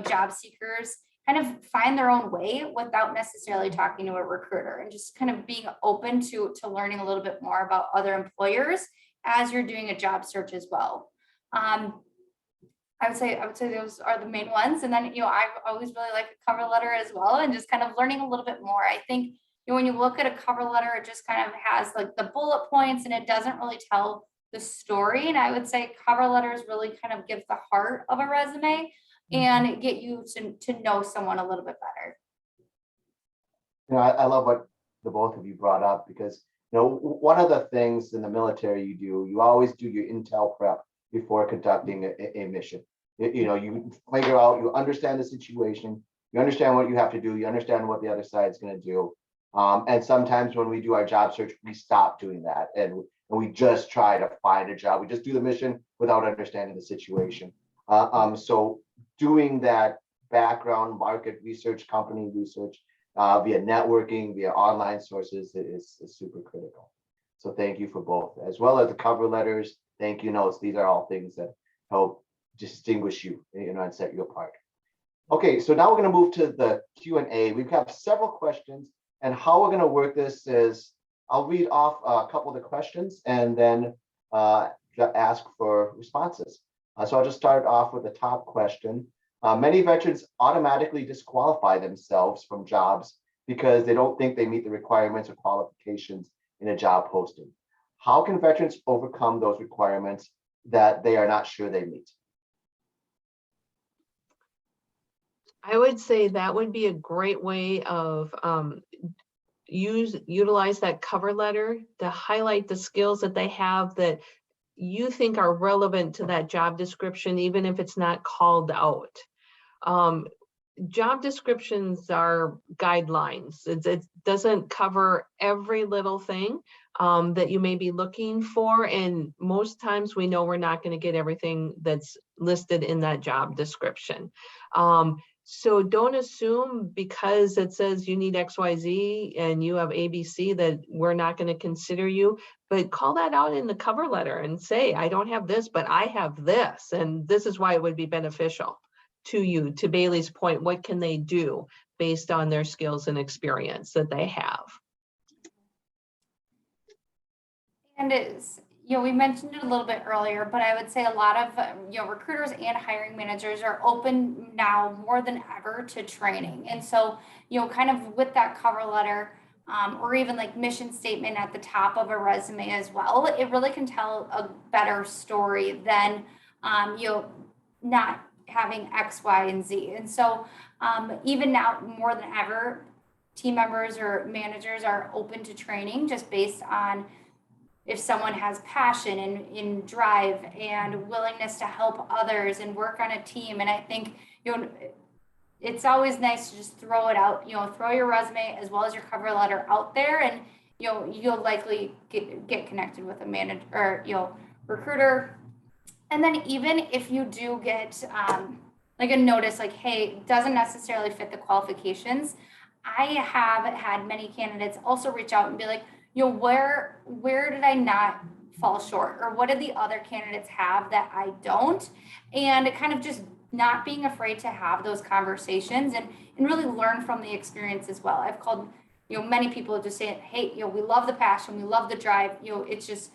job seekers kind of find their own way without necessarily talking to a recruiter, and just kind of being open to learning a little bit more about other employers as you're doing a job search as well. I would say those are the main ones. And then, I always really like a cover letter as well, and just kind of learning a little bit more. I think, when you look at a cover letter, it just kind of has like the bullet points and it doesn't really tell the story. And I would say cover letters really kind of give the heart of a resume and get you to know someone a little bit better. I love what the both of you brought up, because one of the things in the military you always do your intel prep before conducting a mission. You figure out, you understand the situation, you understand what you have to do, you understand what the other side is going to do. And sometimes when we do our job search, we stop doing that and we just try to find a job. We just do the mission without understanding the situation. So doing that background market research, company research, via networking, via online sources is super critical. So thank you for both, as well as the cover letters, thank you notes. These are all things that help distinguish you, and set you apart. Okay, so now we're going to move to the Q&A. We have several questions, and how we're going to work this is I'll read off a couple of the questions and then ask for responses. So I'll just start off with the top question. Many veterans automatically disqualify themselves from jobs because they don't think they meet the requirements or qualifications in a job posting. How can veterans overcome those requirements that they are not sure they meet? I would say that would be a great way of utilize that cover letter to highlight the skills that they have that you think are relevant to that job description, even if it's not called out. Job descriptions are guidelines. It doesn't cover every little thing that you may be looking for. And most times we know we're not going to get everything that's listed in that job description. So don't assume because it says you need XYZ and you have ABC that we're not going to consider you, but call that out in the cover letter and say, I don't have this, but I have this, and this is why it would be beneficial to you. To Bailey's point, what can they do based on their skills and experience that they have? And it's, we mentioned it a little bit earlier, but I would say a lot of, recruiters and hiring managers are open now more than ever to training. And so, kind of with that cover letter, or even like mission statement at the top of a resume as well, it really can tell a better story than, not having X, Y, and Z. And so even now more than ever, team members or managers are open to training just based on if someone has passion and drive and willingness to help others and work on a team. And I think, it's always nice to just throw it out, throw your resume as well as your cover letter out there, and, you'll likely get connected with a manager or, recruiter. And then even if you do get like a notice like, hey, doesn't necessarily fit the qualifications, I have had many candidates also reach out and be like, where did I not fall short, or what did the other candidates have that I don't? And kind of just not being afraid to have those conversations and really learn from the experience as well. I've called, many people just saying, hey, we love the passion, we love the drive, it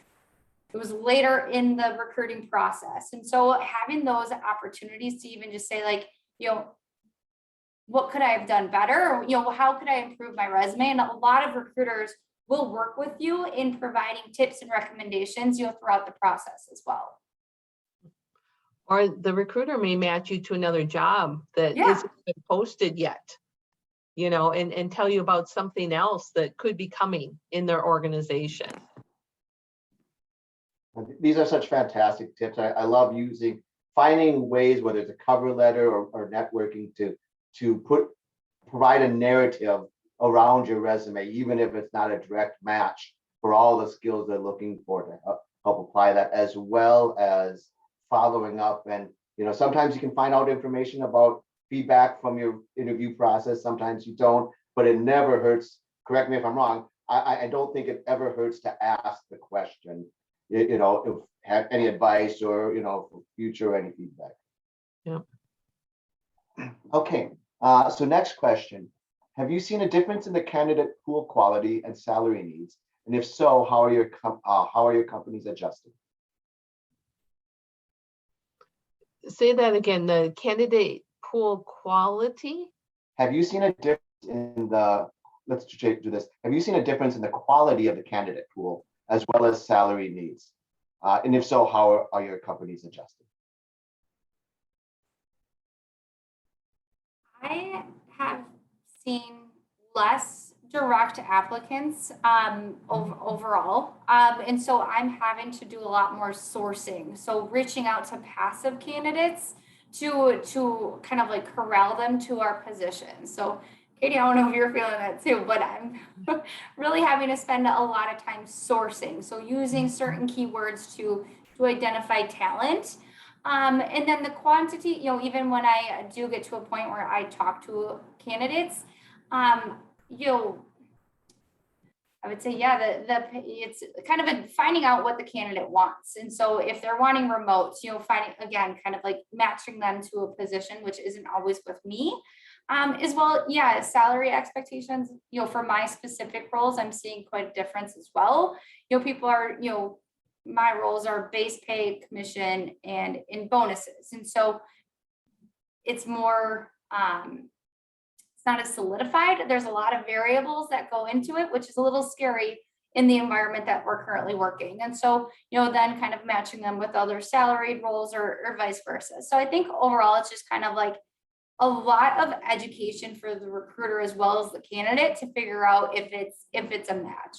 was later in the recruiting process. And so having those opportunities to even just say like, what could I have done better? Or, how could I improve my resume? And a lot of recruiters will work with you in providing tips and recommendations, throughout the process as well. Or the recruiter may match you to another job that isn't been posted yet, and tell you about something else that could be coming in their organization. These are such fantastic tips. I love finding ways, whether it's a cover letter or networking, to provide a narrative around your resume, even if it's not a direct match for all the skills they're looking for, to help apply that, as well as following up. And sometimes you can find out information about feedback from your interview process, sometimes you don't, but it never hurts. Correct me if I'm wrong. I don't think it ever hurts to ask the question, if have any advice or for future, any feedback. Yeah. Okay, so next question. Have you seen a difference in the candidate pool quality and salary needs? And if so, how are your companies adjusting? Say that again, the candidate pool quality? Have you seen a difference in the, let's do this. Have you seen a difference in the quality of the candidate pool as well as salary needs? And if so, how are your companies adjusting? I have seen less direct applicants overall. And so I'm having to do a lot more sourcing. So reaching out to passive candidates to kind of like corral them to our positions. So Katie, I don't know if you're feeling that too, but I'm really having to spend a lot of time sourcing. So using certain keywords to identify talent. And then the quantity, even when I do get to a point where I talk to candidates, I would say, yeah, it's kind of finding out what the candidate wants. And so if they're wanting remote, finding, again, kind of like matching them to a position, which isn't always with me. As well, yeah, salary expectations, for my specific roles, I'm seeing quite a difference as well. People are, my roles are base pay, commission, and in bonuses. And so it's more, it's not as solidified. There's a lot of variables that go into it, which is a little scary in the environment that we're currently working. And so, then kind of matching them with other salaried roles or vice versa. So I think overall, it's just kind of like a lot of education for the recruiter as well as the candidate to figure out if it's a match.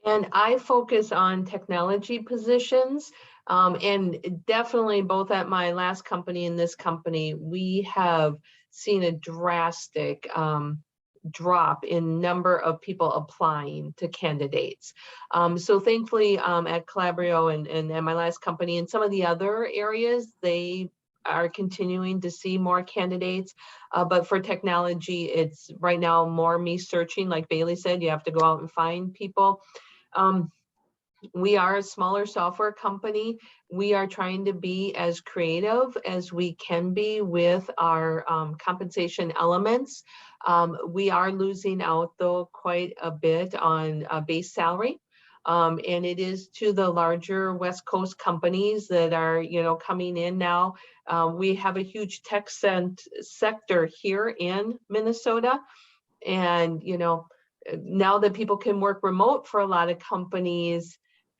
And I focus on technology positions, and definitely both at my last company and this company, we have seen a drastic drop in number of people applying to candidates. So thankfully at Calabrio and my last company and some of the other areas, they are continuing to see more candidates. But for technology, it's right now more me searching. Like Bailey said, you have to go out and find people. We are a smaller software company. We are trying to be as creative as we can be with our compensation elements. We are losing out though quite a bit on base salary. And it is to the larger West Coast companies that are, coming in now. We have a huge tech sector here in Minnesota. And, now that people can work remote for a lot of companies,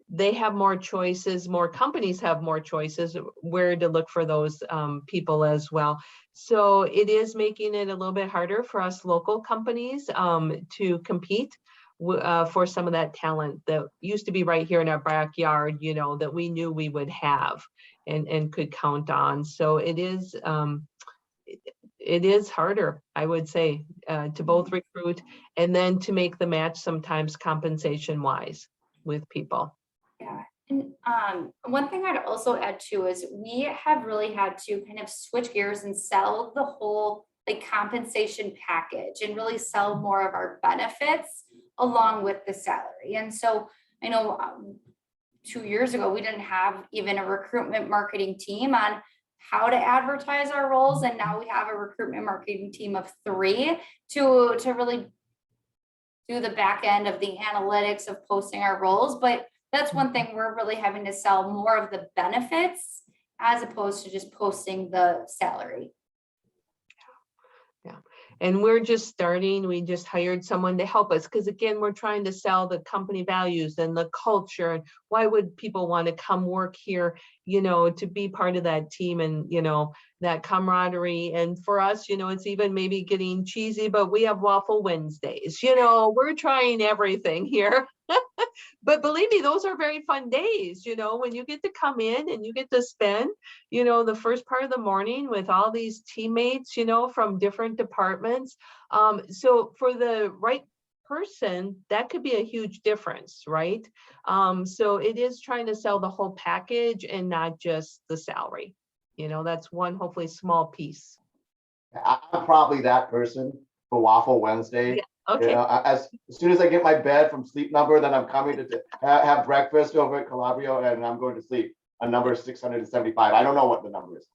they have more choices, more companies have more choices where to look for those people as well. So it is making it a little bit harder for us local companies to compete for some of that talent that used to be right here in our backyard, that we knew we would have and could count on. So it is harder, I would say, to both recruit and then to make the match sometimes compensation wise with people. Yeah. And one thing I'd also add too is we have really had to kind of switch gears and sell the whole like compensation package and really sell more of our benefits along with the salary. And so I know 2 years ago, we didn't have even a recruitment marketing team on how to advertise our roles. And now we have a recruitment marketing team of 3 to really do the back end of the analytics of posting our roles. But that's one thing we're really having to sell more of the benefits as opposed to just posting the salary. Yeah. And we're just starting. We just hired someone to help us because, again, we're trying to sell the company values and the culture. And why would people want to come work here, to be part of that team and, that camaraderie. And for us, it's even maybe getting cheesy, but we have Waffle Wednesdays. We're trying everything here. But believe me, those are very fun days, when you get to come in and you get to spend, the first part of the morning with all these teammates, from different departments. So for the right person, that could be a huge difference, right? So it is trying to sell the whole package and not just the salary. That's one hopefully small piece. I'm probably that person for Waffle Wednesday. Yeah. Okay. As soon as I get my bed from Sleep Number, then I'm coming to have breakfast over at Calabrio and I'm going to sleep. A number 675. I don't know what the number is.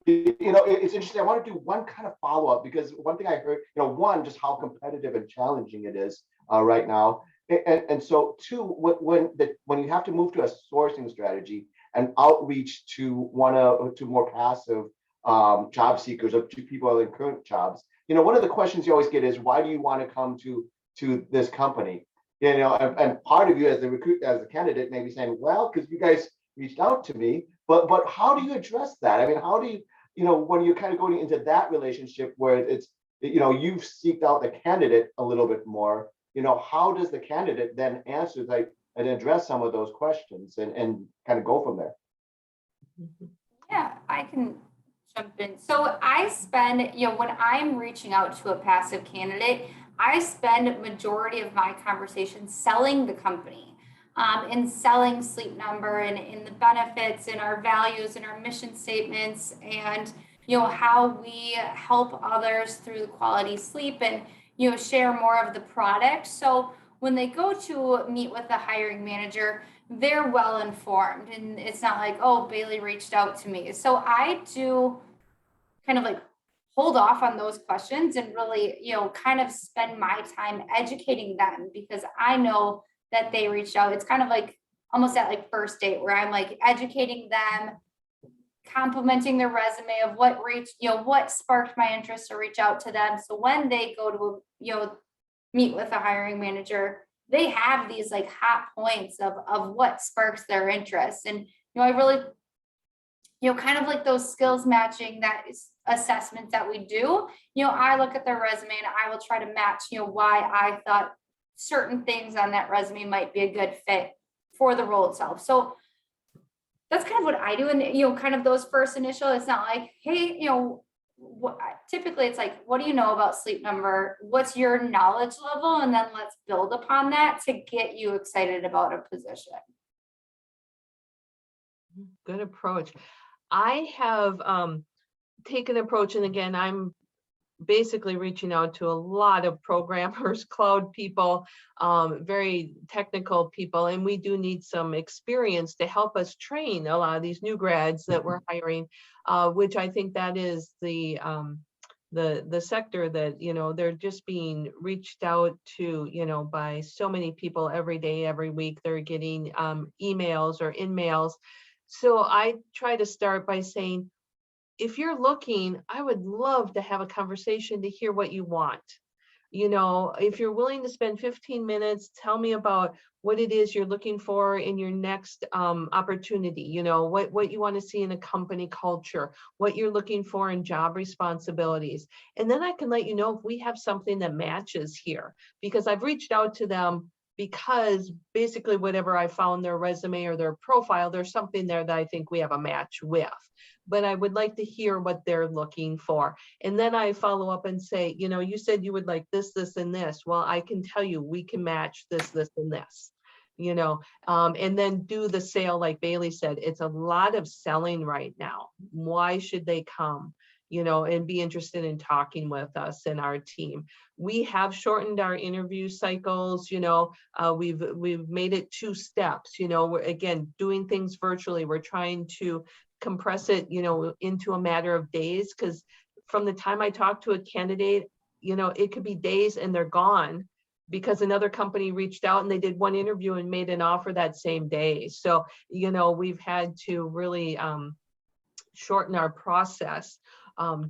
It's interesting. I want to do one kind of follow up because one thing I heard, one, just how competitive and challenging it is right now. And so two, when you have to move to a sourcing strategy and outreach to more passive job seekers or to people in current jobs, one of the questions you always get is, why do you want to come to this company? And part of you as the candidate may be saying, well, because you guys reached out to me, but how do you address that? I mean, how do you, when you're kind of going into that relationship where it's, you've seeked out the candidate a little bit more, how does the candidate then answer and address some of those questions and kind of go from there? Yeah, I can jump in. So I spend, when I'm reaching out to a passive candidate, I spend majority of my conversation selling the company, and selling Sleep Number and in the benefits and our values and our mission statements, and how we help others through quality sleep, and share more of the product. So when they go to meet with the hiring manager, they're well informed, and it's not like, oh, Bailey reached out to me. So I do kind of like hold off on those questions and really, kind of spend my time educating them, because I know that they reached out. It's kind of like almost at like first date, where I'm like educating them, complimenting their resume of what sparked my interest to reach out to them. So when they go to, meet with a hiring manager, they have these like hot points of what sparks their interest. And, I really, kind of like those skills matching that is assessments that we do, I look at their resume and I will try to match, why I thought certain things on that resume might be a good fit for the role itself. So that's kind of what I do. And, kind of those first initial, it's not like, hey, typically it's like, what do you know about Sleep Number? What's your knowledge level? And then let's build upon that to get you excited about a position. Good approach. I have taken an approach, and again, I'm basically reaching out to a lot of programmers, cloud people, very technical people, and we do need some experience to help us train a lot of these new grads that we're hiring, which I think that is the sector that, they're just being reached out to, by so many people every day, every week. They're getting emails or in-mails. So I try to start by saying, if you're looking, I would love to have a conversation to hear what you want. If you're willing to spend 15 minutes, tell me about what it is you're looking for in your next opportunity, what you want to see in a company culture, what you're looking for in job responsibilities. And then I can let you know if we have something that matches here, because I've reached out to them because basically whatever I found their resume or their profile, there's something there that I think we have a match with. But I would like to hear what they're looking for. And then I follow up and say, you said you would like this, this, and this. Well, I can tell you we can match this, this, and this, and then do the sale. Like Bailey said, it's a lot of selling right now. Why should they come? And be interested in talking with us and our team. We have shortened our interview cycles. We've made it 2 steps. We're again doing things virtually. We're trying to compress it, into a matter of days, because from the time I talk to a candidate, it could be days and they're gone because another company reached out and they did 1 interview and made an offer that same day. So, we've had to really shorten our process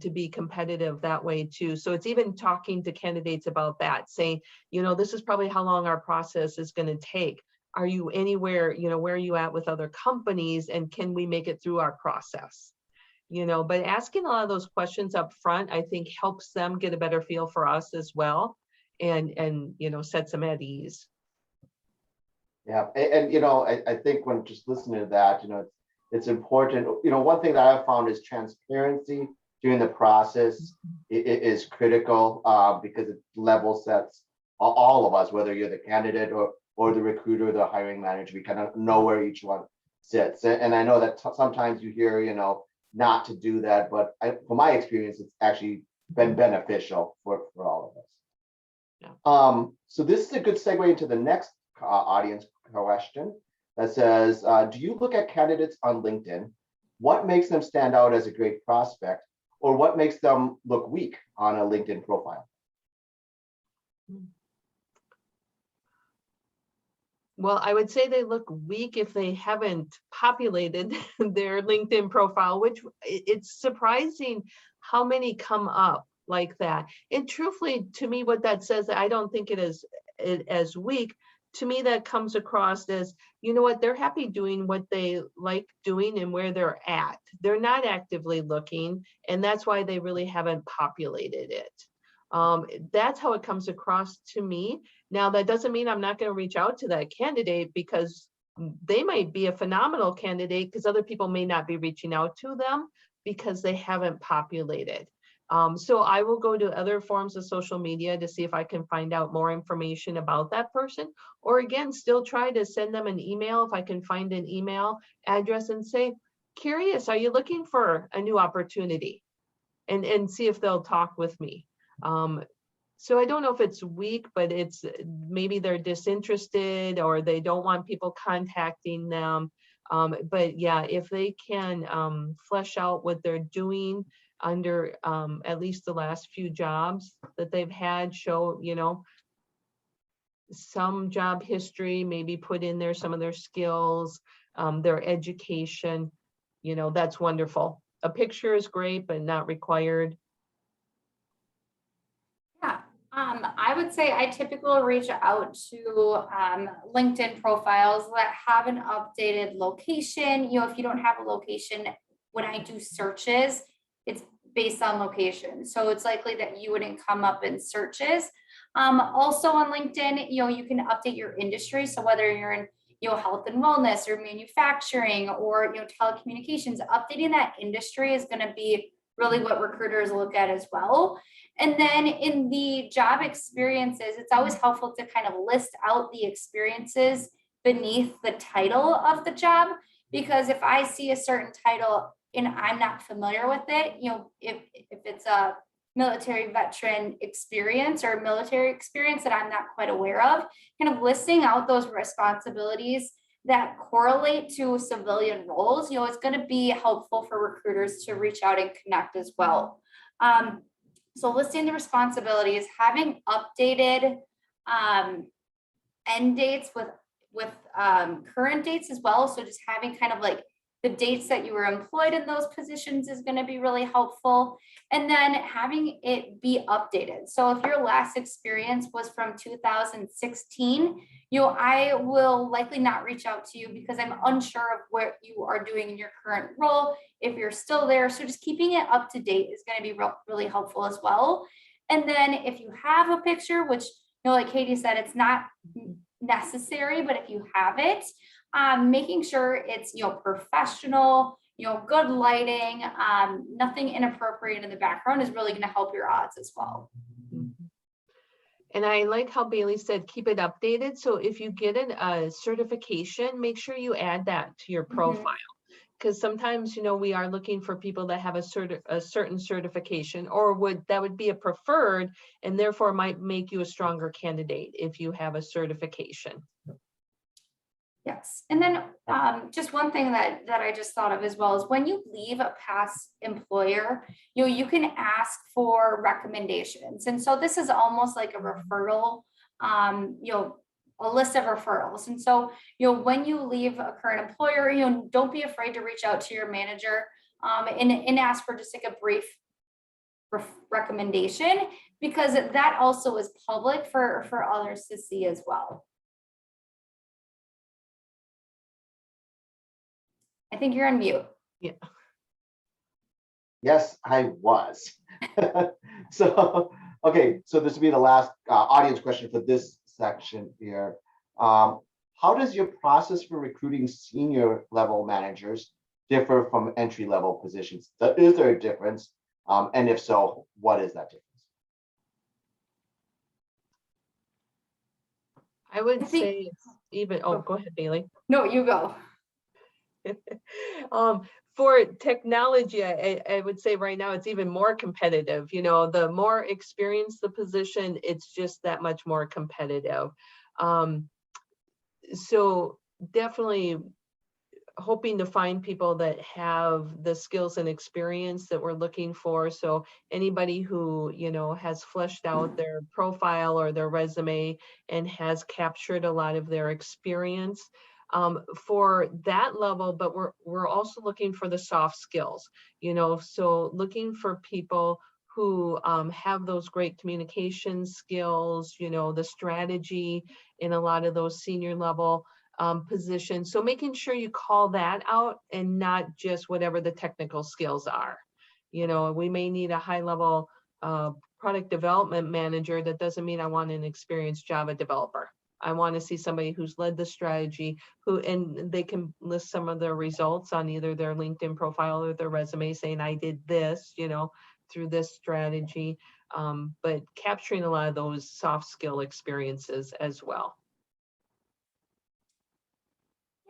to be competitive that way too. So it's even talking to candidates about that, saying, this is probably how long our process is going to take. Are you anywhere, where are you at with other companies, and can we make it through our process? But asking a lot of those questions up front, I think helps them get a better feel for us as well, and sets them at ease. Yeah, and I think when just listening to that, it's important. One thing that I've found is transparency during the process is critical, because it level sets all of us, whether you're the candidate or the recruiter, the hiring manager. We kind of know where each one sits. And I know that sometimes you hear, not to do that, but from my experience, it's actually been beneficial for all of us. Yeah. So this is a good segue into the next audience question that says, do you look at candidates on LinkedIn? What makes them stand out as a great prospect, or what makes them look weak on a LinkedIn profile? Well, I would say they look weak if they haven't populated their LinkedIn profile, which it's surprising how many come up like that. And truthfully, to me, what that says, I don't think it is as weak. To me, that comes across as, you know what, they're happy doing what they like doing and where they're at. They're not actively looking, and that's why they really haven't populated it. That's how it comes across to me. Now, that doesn't mean I'm not going to reach out to that candidate, because they might be a phenomenal candidate because other people may not be reaching out to them because they haven't populated. So I will go to other forms of social media to see if I can find out more information about that person, or again, still try to send them an email if I can find an email address and say, curious, are you looking for a new opportunity? And see if they'll talk with me. So I don't know if it's weak, but it's maybe they're disinterested or they don't want people contacting them. But yeah, if they can flesh out what they're doing under at least the last few jobs that they've had, show, you know, some job history, maybe put in there some of their skills, their education, you know, that's wonderful. A picture is great, but not required. Yeah, I would say I typically reach out to LinkedIn profiles that have an updated location. You know, if you don't have a location, when I do searches, it's based on location. So it's likely that you wouldn't come up in searches. Also on LinkedIn, you know, you can update your industry. So whether you're in, you know, health and wellness or manufacturing or, you know, telecommunications, updating that industry is going to be really what recruiters look at as well. And then in the job experiences, it's always helpful to kind of list out the experiences beneath the title of the job, because if I see a certain title and I'm not familiar with it, you know, if it's a military veteran experience or military experience that I'm not quite aware of, kind of listing out those responsibilities that correlate to civilian roles, you know, it's going to be helpful for recruiters to reach out and connect as well. So listing the responsibilities, having updated end dates with current dates as well. So just having kind of like the dates that you were employed in those positions is going to be really helpful. And then having it be updated. So if your last experience was from 2016, you know, I will likely not reach out to you because I'm unsure of what you are doing in your current role, if you're still there. So just keeping it up to date is going to be really helpful as well. And then if you have a picture, which, you know, like Katie said, it's not necessary, but if you have it, making sure it's, you know, professional, you know, good lighting, nothing inappropriate in the background is really going to help your odds as well. And I like how Bailey said, keep it updated. So if you get a certification, make sure you add that to your profile. Because sometimes, you know, we are looking for people that have a certain certification, or that would be a preferred, and therefore might make you a stronger candidate if you have a certification. Yes. And then just one thing that I just thought of as well is when you leave a past employer, you know, you can ask for recommendations. And so this is almost like a referral, you know, a list of referrals. And so, you know, when you leave a current employer, you know, don't be afraid to reach out to your manager and ask for just like a brief recommendation, because that also is public for others to see as well. I think you're on mute. Yeah. Yes, I was. So, okay, so this will be the last audience question for this section here. How does your process for recruiting senior level managers differ from entry level positions? Is there a difference? And if so, what is that difference? I would say it's even, oh, go ahead, Bailey. No, you go. For technology, I would say right now it's even more competitive. You know, the more experienced the position, it's just that much more competitive. So definitely hoping to find people that have the skills and experience that we're looking for. So anybody who, has fleshed out their profile or their resume and has captured a lot of their experience for that level, but we're also looking for the soft skills, so looking for people who have those great communication skills, the strategy in a lot of those senior level positions. So making sure you call that out and not just whatever the technical skills are. We may need a high level product development manager. That doesn't mean I want an experienced Java developer. I want to see somebody who's led the strategy, and they can list some of their results on either their LinkedIn profile or their resume saying, I did this, through this strategy, but capturing a lot of those soft skill experiences as well.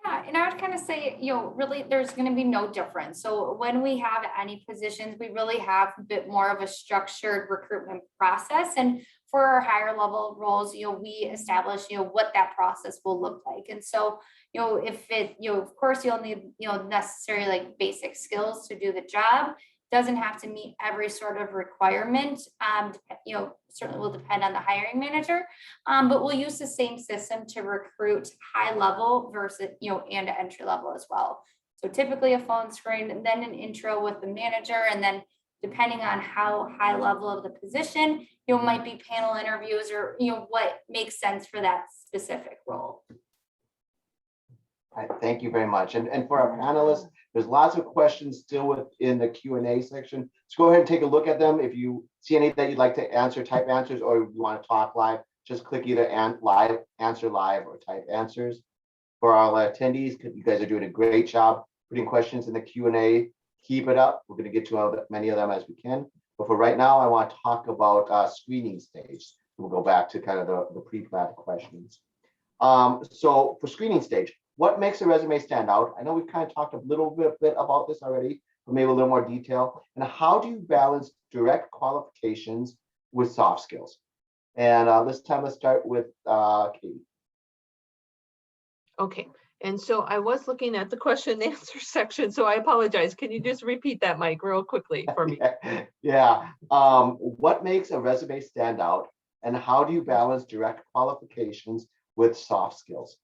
Yeah, and I would kind of say, really there's going to be no difference. So when we have any positions, we really have a bit more of a structured recruitment process. And for our higher level roles, we establish, what that process will look like. And so, if it, of course, you'll need, necessary like basic skills to do the job. Doesn't have to meet every sort of requirement. Certainly will depend on the hiring manager, but we'll use the same system to recruit high level versus, and entry level as well. So typically a phone screen, and then an intro with the manager, and then depending on how high level of the position, might be panel interviews or, what makes sense for that specific role. All right, thank you very much. And for our panelists, there's lots of questions still within the Q&A section. So go ahead and take a look at them. If you see any that you'd like to answer, type answers, or you want to talk live, just click either answer live or type answers. For our attendees, you guys are doing a great job putting questions in the Q&A. Keep it up. We're going to get to as many of them as we can. But for right now, I want to talk about screening stage. We'll go back to kind of the pre-planned questions. So for screening stage, what makes a resume stand out? I know we've kind of talked a little bit about this already, but maybe a little more detail. And how do you balance direct qualifications with soft skills? And this time, let's start with Katie. Okay, and so I was looking at the question and answer section, so I apologize. Can you just repeat that, Mike, real quickly for me? Yeah. What makes a resume stand out, and how do you balance direct qualifications with soft skills?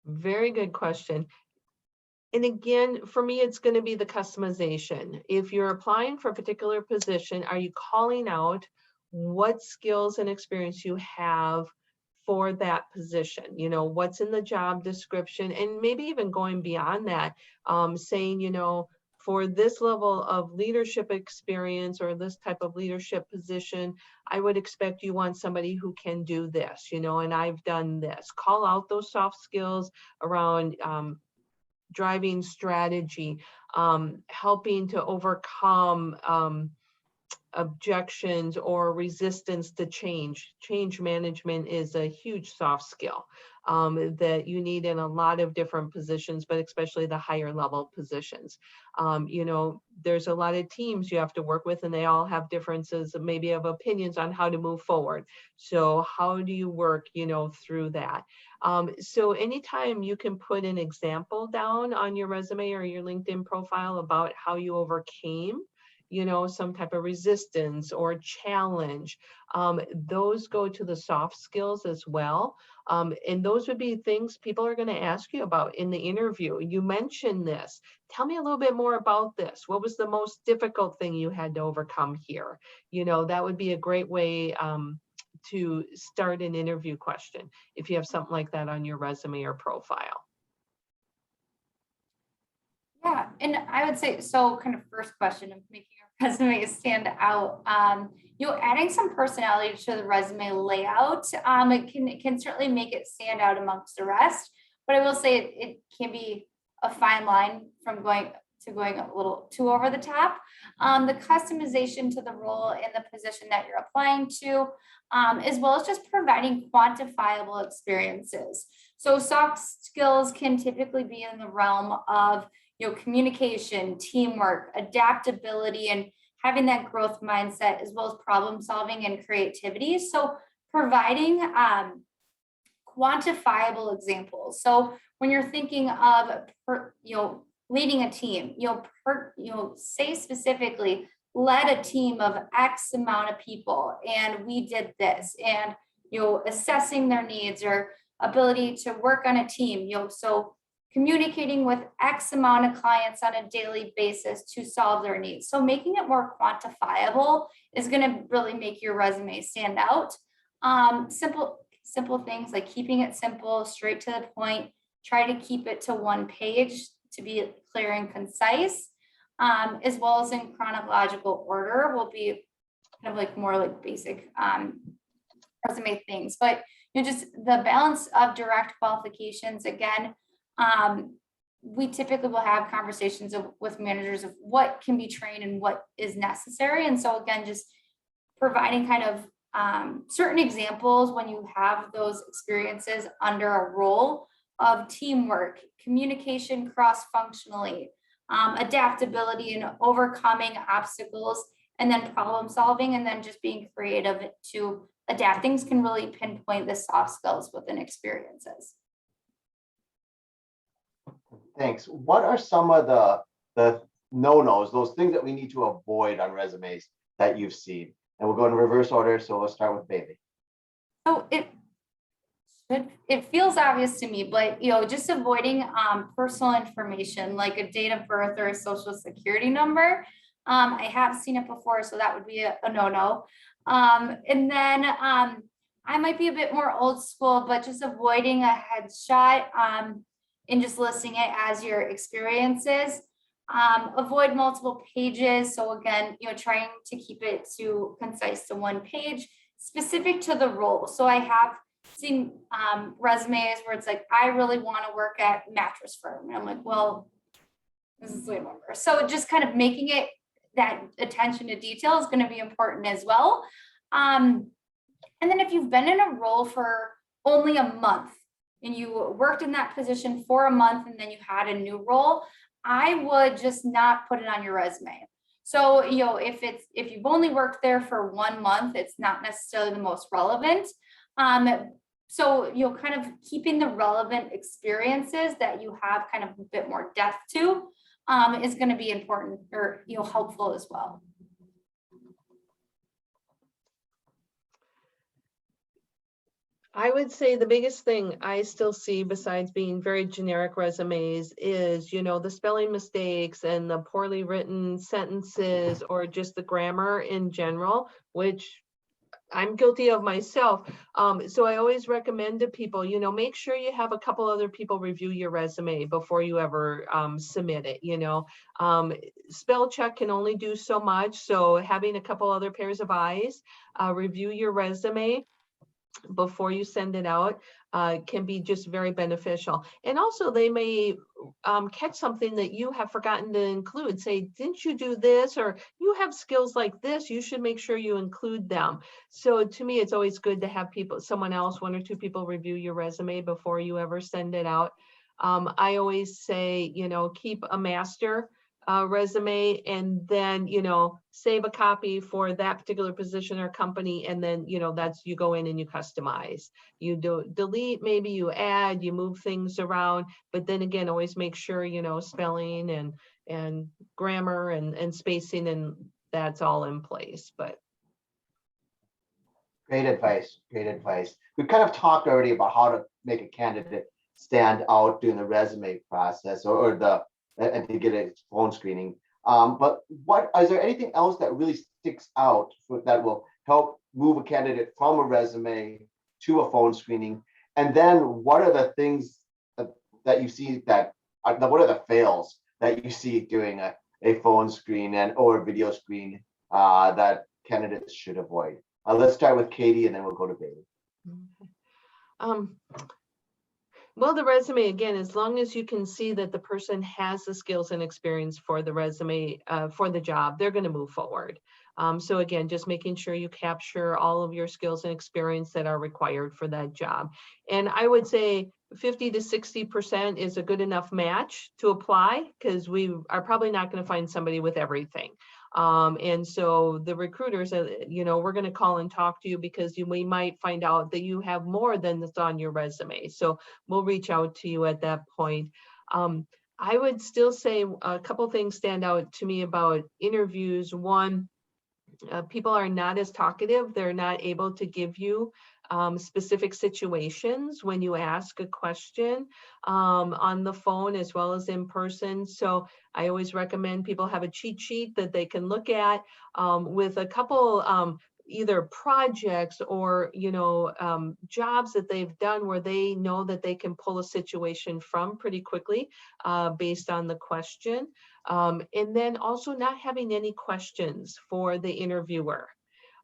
Very good question. And again, for me, it's going to be the customization. If you're applying for a particular position, are you calling out what skills and experience you have for that position? What's in the job description, and maybe even going beyond that, saying, for this level of leadership experience or this type of leadership position, I would expect you want somebody who can do this, and I've done this. Call out those soft skills around driving strategy, helping to overcome objections or resistance to change. Change management is a huge soft skill that you need in a lot of different positions, but especially the higher level positions. There's a lot of teams you have to work with, and they all have differences, maybe of opinions on how to move forward. So how do you work, through that? So anytime you can put an example down on your resume or your LinkedIn profile about how you overcame some type of resistance or challenge, those go to the soft skills as well. And those would be things people are going to ask you about in the interview. You mentioned this. Tell me a little bit more about this. What was the most difficult thing you had to overcome here? That would be a great way to start an interview question if you have something like that on your resume or profile. Yeah, and I would say, so kind of first question of making your resume stand out, adding some personality to the resume layout, it can certainly make it stand out amongst the rest, but I will say it can be a fine line from going a little too over the top. The customization to the role and the position that you're applying to, as well as just providing quantifiable experiences. So soft skills can typically be in the realm of communication, teamwork, adaptability, and having that growth mindset, as well as problem solving and creativity. So providing quantifiable examples. So when you're thinking of, leading a team, say specifically, led a team of X amount of people, and we did this, and, assessing their needs or ability to work on a team, so communicating with X amount of clients on a daily basis to solve their needs. So making it more quantifiable is going to really make your resume stand out. Simple things like keeping it simple, straight to the point, try to keep it to one page to be clear and concise, as well as in chronological order will be kind of like more like basic resume things. But just the balance of direct qualifications, again, we typically will have conversations with managers of what can be trained and what is necessary. And so again, just providing kind of certain examples when you have those experiences under a role of teamwork, communication cross-functionally, adaptability and overcoming obstacles, and then problem solving, and then just being creative to adapt. Things can really pinpoint the soft skills within experiences. Thanks. What are some of the no-nos, those things that we need to avoid on resumes that you've seen? And we'll go in reverse order. So let's start with Bailey. So it feels obvious to me, but just avoiding personal information like a date of birth or a social security number. I have seen it before, so that would be a no-no. And then I might be a bit more old school, but just avoiding a headshot and just listing it as your experiences. Avoid multiple pages. So again, trying to keep it to concise to one page specific to the role. So I have seen resumes where it's like, I really want to work at mattress firm. And I'm like, well, this is way more. So just kind of making it that attention to detail is going to be important as well. And then if you've been in a role for only a month and you worked in that position for a month and then you had a new role, I would just not put it on your resume. So, if you've only worked there for 1 month, it's not necessarily the most relevant. So, kind of keeping the relevant experiences that you have kind of a bit more depth to is going to be important or, helpful as well. I would say the biggest thing I still see besides being very generic resumes is, the spelling mistakes and the poorly written sentences or just the grammar in general, which I'm guilty of myself. So I always recommend to people, make sure you have a couple other people review your resume before you ever submit it. Spell check can only do so much. So having a couple other pairs of eyes review your resume before you send it out can be just very beneficial. And also they may catch something that you have forgotten to include. Say, didn't you do this? Or you have skills like this, you should make sure you include them. So to me, it's always good to have someone else, 1 or 2 people review your resume before you ever send it out. I always say, keep a master resume and then, save a copy for that particular position or company. And then, that's, you go in and you customize, you delete, maybe you add, you move things around, but then again, always make sure, spelling and grammar and spacing, and that's all in place. But Great advice. Great advice. We've kind of talked already about how to make a candidate stand out during the resume process and to get a phone screening. But is there anything else that really sticks out that will help move a candidate from a resume to a phone screening? And then what are the things that you see what are the fails that you see during a phone screen or a video screen that candidates should avoid? Let's start with Katie and then we'll go to Bailey. Well, the resume, again, as long as you can see that the person has the skills and experience for the resume, for the job, they're going to move forward. So again, just making sure you capture all of your skills and experience that are required for that job. And I would say 50 to 60% is a good enough match to apply, because we are probably not going to find somebody with everything. And so the recruiters, we're going to call and talk to you because we might find out that you have more than that's on your resume. So we'll reach out to you at that point. I would still say a couple things stand out to me about interviews. One, people are not as talkative. They're not able to give you specific situations when you ask a question on the phone as well as in person. So I always recommend people have a cheat sheet that they can look at with a couple either projects or jobs that they've done where they know that they can pull a situation from pretty quickly based on the question. And then also not having any questions for the interviewer.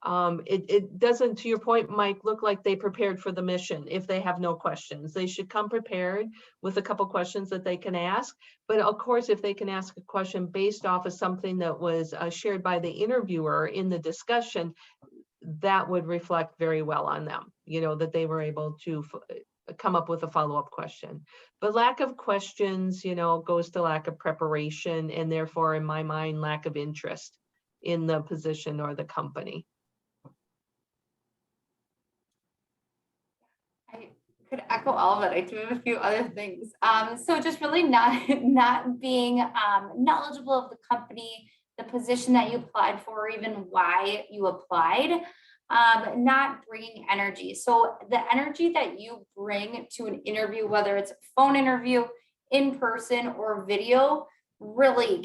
It doesn't, to your point, Mike, look like they prepared for the mission if they have no questions. They should come prepared with a couple questions that they can ask. But of course, if they can ask a question based off of something that was shared by the interviewer in the discussion, that would reflect very well on them, that they were able to come up with a follow-up question. But lack of questions, goes to lack of preparation and therefore, in my mind, lack of interest in the position or the company. I could echo all of it. I do have a few other things. So just really not being knowledgeable of the company, the position that you applied for, or even why you applied. Not bringing energy. So the energy that you bring to an interview, whether it's a phone interview, in person, or video, really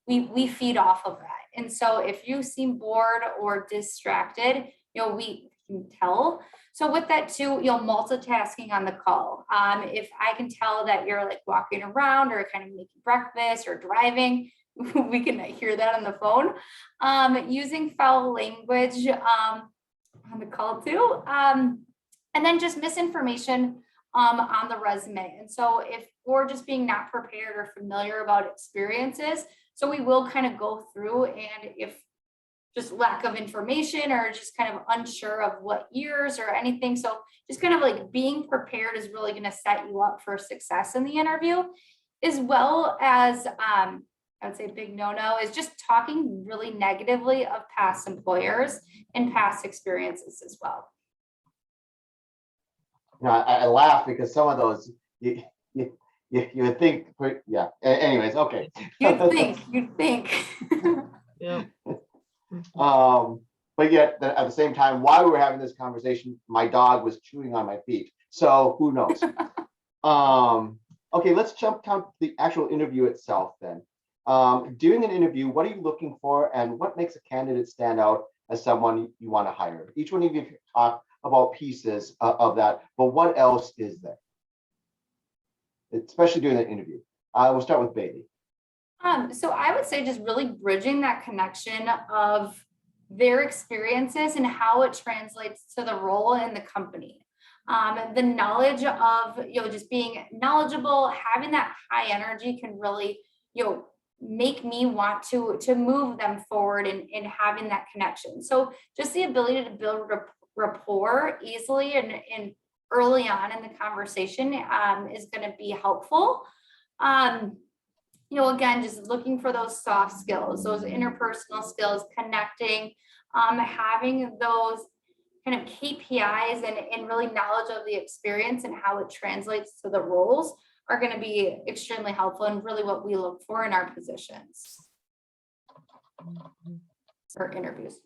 we feed off of that. And so if you seem bored or distracted, we can tell. So with that too, multitasking on the call. If I can tell that you're like walking around or kind of making breakfast or driving, we can hear that on the phone. Using foul language on the call too. And then just misinformation on the resume. And so if we're just being not prepared or familiar about experiences, so we will kind of go through, and if just lack of information or just kind of unsure of what years or anything. So just kind of like being prepared is really going to set you up for success in the interview, as well as I would say a big no-no is just talking really negatively of past employers and past experiences as well. I laugh because some of those you think, yeah. Anyways, okay. You'd think. Yeah. But yet at the same time, while we were having this conversation, my dog was chewing on my feet. So who knows? Okay, let's jump to the actual interview itself then. During an interview, what are you looking for and what makes a candidate stand out as someone you want to hire? Each one of you talk about pieces of that, but what else is there? Especially during the interview. We'll start with Bailey. So I would say just really bridging that connection of their experiences and how it translates to the role in the company. The knowledge of, just being knowledgeable, having that high energy can really, make me want to move them forward in having that connection. So just the ability to build rapport easily and early on in the conversation is going to be helpful. Again, just looking for those soft skills, those interpersonal skills, connecting, having those kind of KPIs and really knowledge of the experience and how it translates to the roles are going to be extremely helpful and really what we look for in our positions or interviews.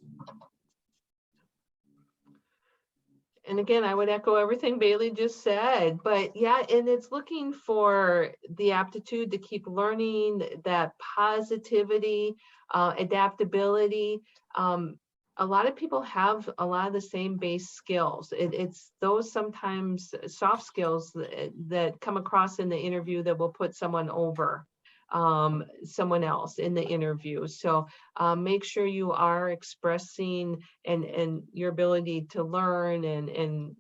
And again, I would echo everything Bailey just said, but yeah, and it's looking for the aptitude to keep learning, that positivity, adaptability. A lot of people have a lot of the same base skills. It's those sometimes soft skills that come across in the interview that will put someone over someone else in the interview. So make sure you are expressing and your ability to learn and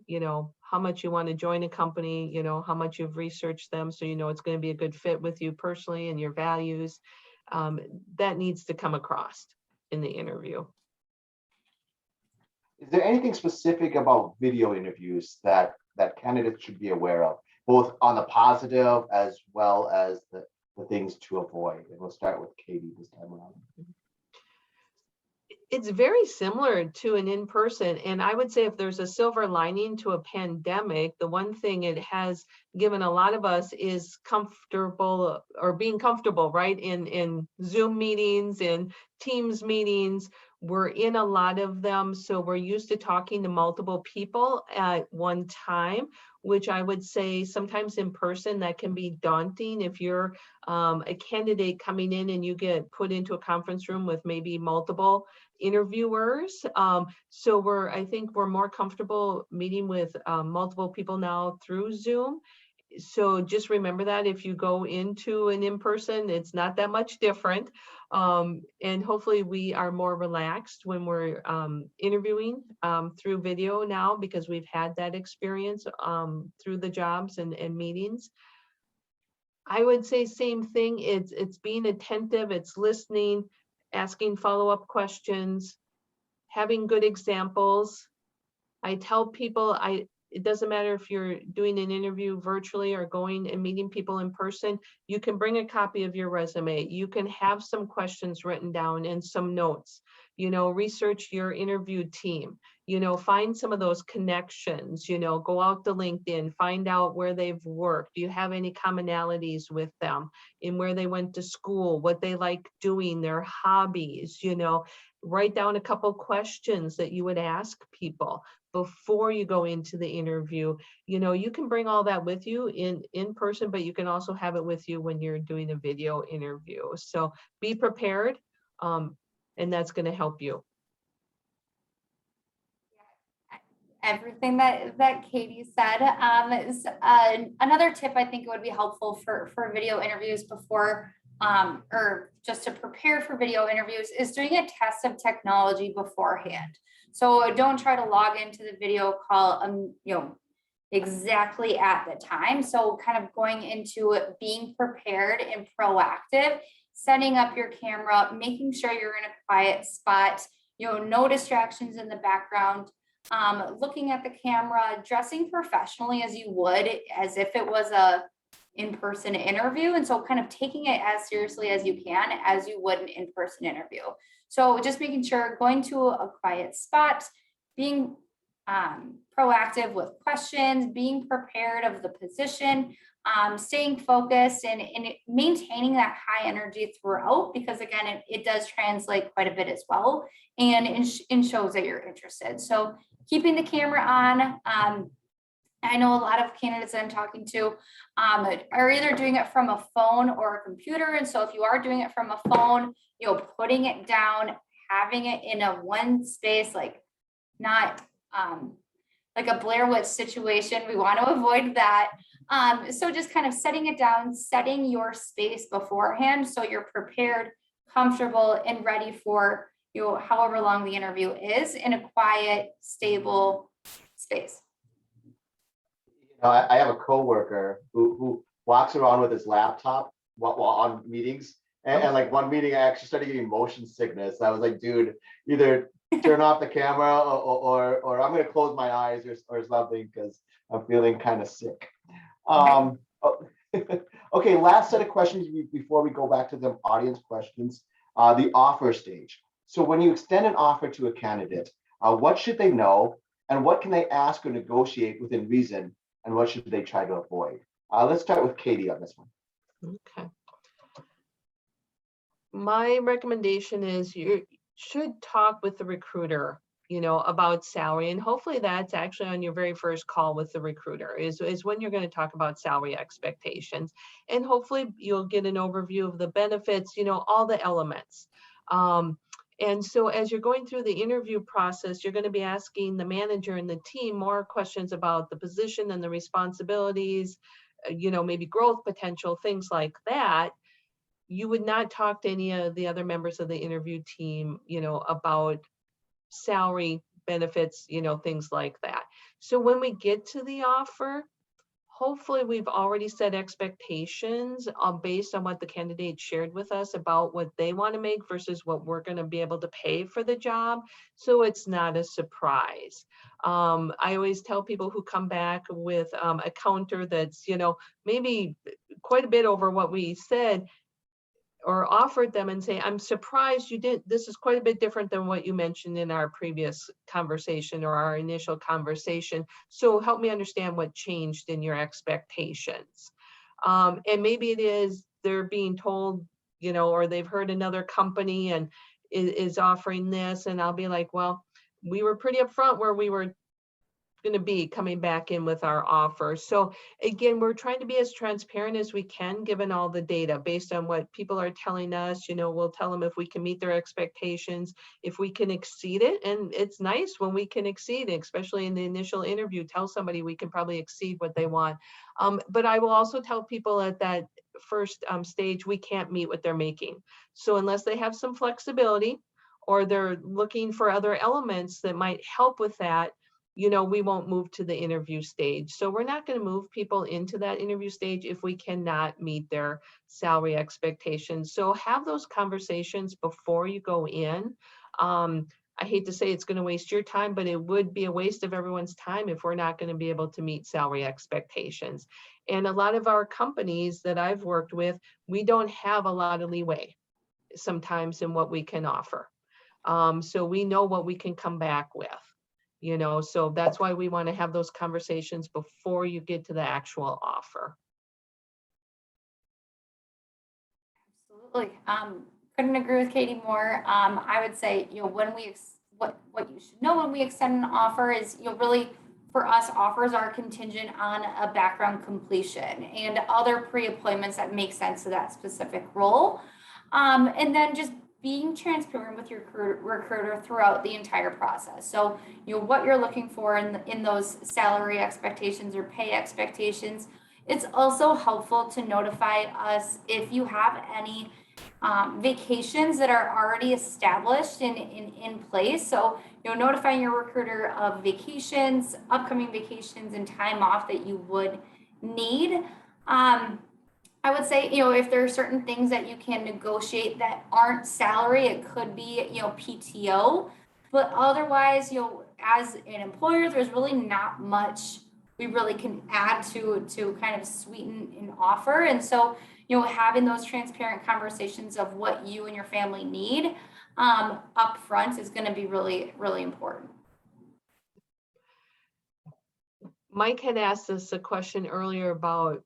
how much you want to join a company, how much you've researched them, so it's going to be a good fit with you personally and your values. That needs to come across in the interview. Is there anything specific about video interviews that candidates should be aware of, both on the positive as well as the the things to avoid? And we'll start with Katie this time around. It's very similar to an in-person. And I would say if there's a silver lining to a pandemic, the one thing it has given a lot of us is comfortable or being comfortable, right? In Zoom meetings, in Teams meetings, we're in a lot of them. So we're used to talking to multiple people at one time, which I would say sometimes in person that can be daunting if you're a candidate coming in and you get put into a conference room with maybe multiple interviewers. So I think we're more comfortable meeting with multiple people now through Zoom. So just remember that if you go into an in-person, it's not that much different. And hopefully we are more relaxed when we're interviewing through video now, because we've had that experience through the jobs and meetings. I would say same thing. It's being attentive, it's listening, asking follow-up questions, having good examples. I tell people it doesn't matter if you're doing an interview virtually or going and meeting people in person, you can bring a copy of your resume. You can have some questions written down and some notes, research your interview team, find some of those connections, go out to LinkedIn, find out where they've worked. Do you have any commonalities with them in where they went to school, what they like doing, their hobbies, write down a couple questions that you would ask people before you go into the interview. You can bring all that with you in person, but you can also have it with you when you're doing a video interview. So be prepared, and that's going to help you. Everything that Katie said. Is, another tip I think it would be helpful for video interviews before or just to prepare for video interviews is doing a test of technology beforehand. So don't try to log into the video call, exactly at the time. So kind of going into it, being prepared and proactive, setting up your camera, making sure you're in a quiet spot, no distractions in the background, looking at the camera, dressing professionally as you would, as if it was a in-person interview. And so kind of taking it as seriously as you can, as you would an in-person interview. So just making sure going to a quiet spot, being proactive with questions, being prepared of the position, staying focused and maintaining that high energy throughout, because again, it does translate quite a bit as well. And it shows that you're interested. So keeping the camera on, I know a lot of candidates that I'm talking to are either doing it from a phone or a computer. And so if you are doing it from a phone, putting it down, having it in a one space, like not like a Blair Witch situation. We want to avoid that. So just kind of setting it down, setting your space beforehand so you're prepared, comfortable, and ready for however long the interview is in a quiet, stable space. I have a coworker who walks around with his laptop while on meetings. And like one meeting, I actually started getting motion sickness. I was like, dude, either turn off the camera or I'm going to close my eyes or something because I'm feeling kind of sick. Okay, last set of questions before we go back to the audience questions, the offer stage. So when you extend an offer to a candidate, what should they know and what can they ask or negotiate within reason and what should they try to avoid? Let's start with Katie on this one. Okay. My recommendation is you should talk with the recruiter, about salary. And hopefully that's actually on your very first call with the recruiter is when you're going to talk about salary expectations. And hopefully you'll get an overview of the benefits, all the elements. And so as you're going through the interview process, you're going to be asking the manager and the team more questions about the position and the responsibilities, maybe growth potential, things like that. You would not talk to any of the other members of the interview team, about salary, benefits, things like that. So when we get to the offer, hopefully we've already set expectations based on what the candidate shared with us about what they want to make versus what we're going to be able to pay for the job. So it's not a surprise. I always tell people who come back with a counter that's, maybe quite a bit over what we said or offered them, and say, I'm surprised you did, this is quite a bit different than what you mentioned in our previous conversation or our initial conversation. So help me understand what changed in your expectations. And maybe it is they're being told, or they've heard another company and is offering this. And I'll be like, well, we were pretty upfront where we were going to be coming back in with our offer. So again, we're trying to be as transparent as we can, given all the data based on what people are telling us. We'll tell them if we can meet their expectations, if we can exceed it. And it's nice when we can exceed it, especially in the initial interview, tell somebody we can probably exceed what they want. But I will also tell people at that first stage, we can't meet what they're making. So unless they have some flexibility or they're looking for other elements that might help with that, we won't move to the interview stage. So we're not going to move people into that interview stage if we cannot meet their salary expectations. So have those conversations before you go in. I hate to say it's going to waste your time, but it would be a waste of everyone's time if we're not going to be able to meet salary expectations. And a lot of our companies that I've worked with, we don't have a lot of leeway sometimes in what we can offer. So we know what we can come back with. So that's why we want to have those conversations before you get to the actual offer. Absolutely. Couldn't agree with Katie more. I would say, when what you should know when we extend an offer is, really, for us, offers are contingent on a background completion and other pre-appointments that make sense to that specific role. And then just being transparent with your recruiter throughout the entire process. So, what you're looking for in those salary expectations or pay expectations. It's also helpful to notify us if you have any vacations that are already established in place. So, notifying your recruiter of vacations, upcoming vacations, and time off that you would need. I would say, if there are certain things that you can negotiate that aren't salary, it could be, PTO, but otherwise, as an employer, there's really not much we really can add to kind of sweeten an offer. And so, having those transparent conversations of what you and your family need up front is going to be really, really important. Mike had asked us a question earlier about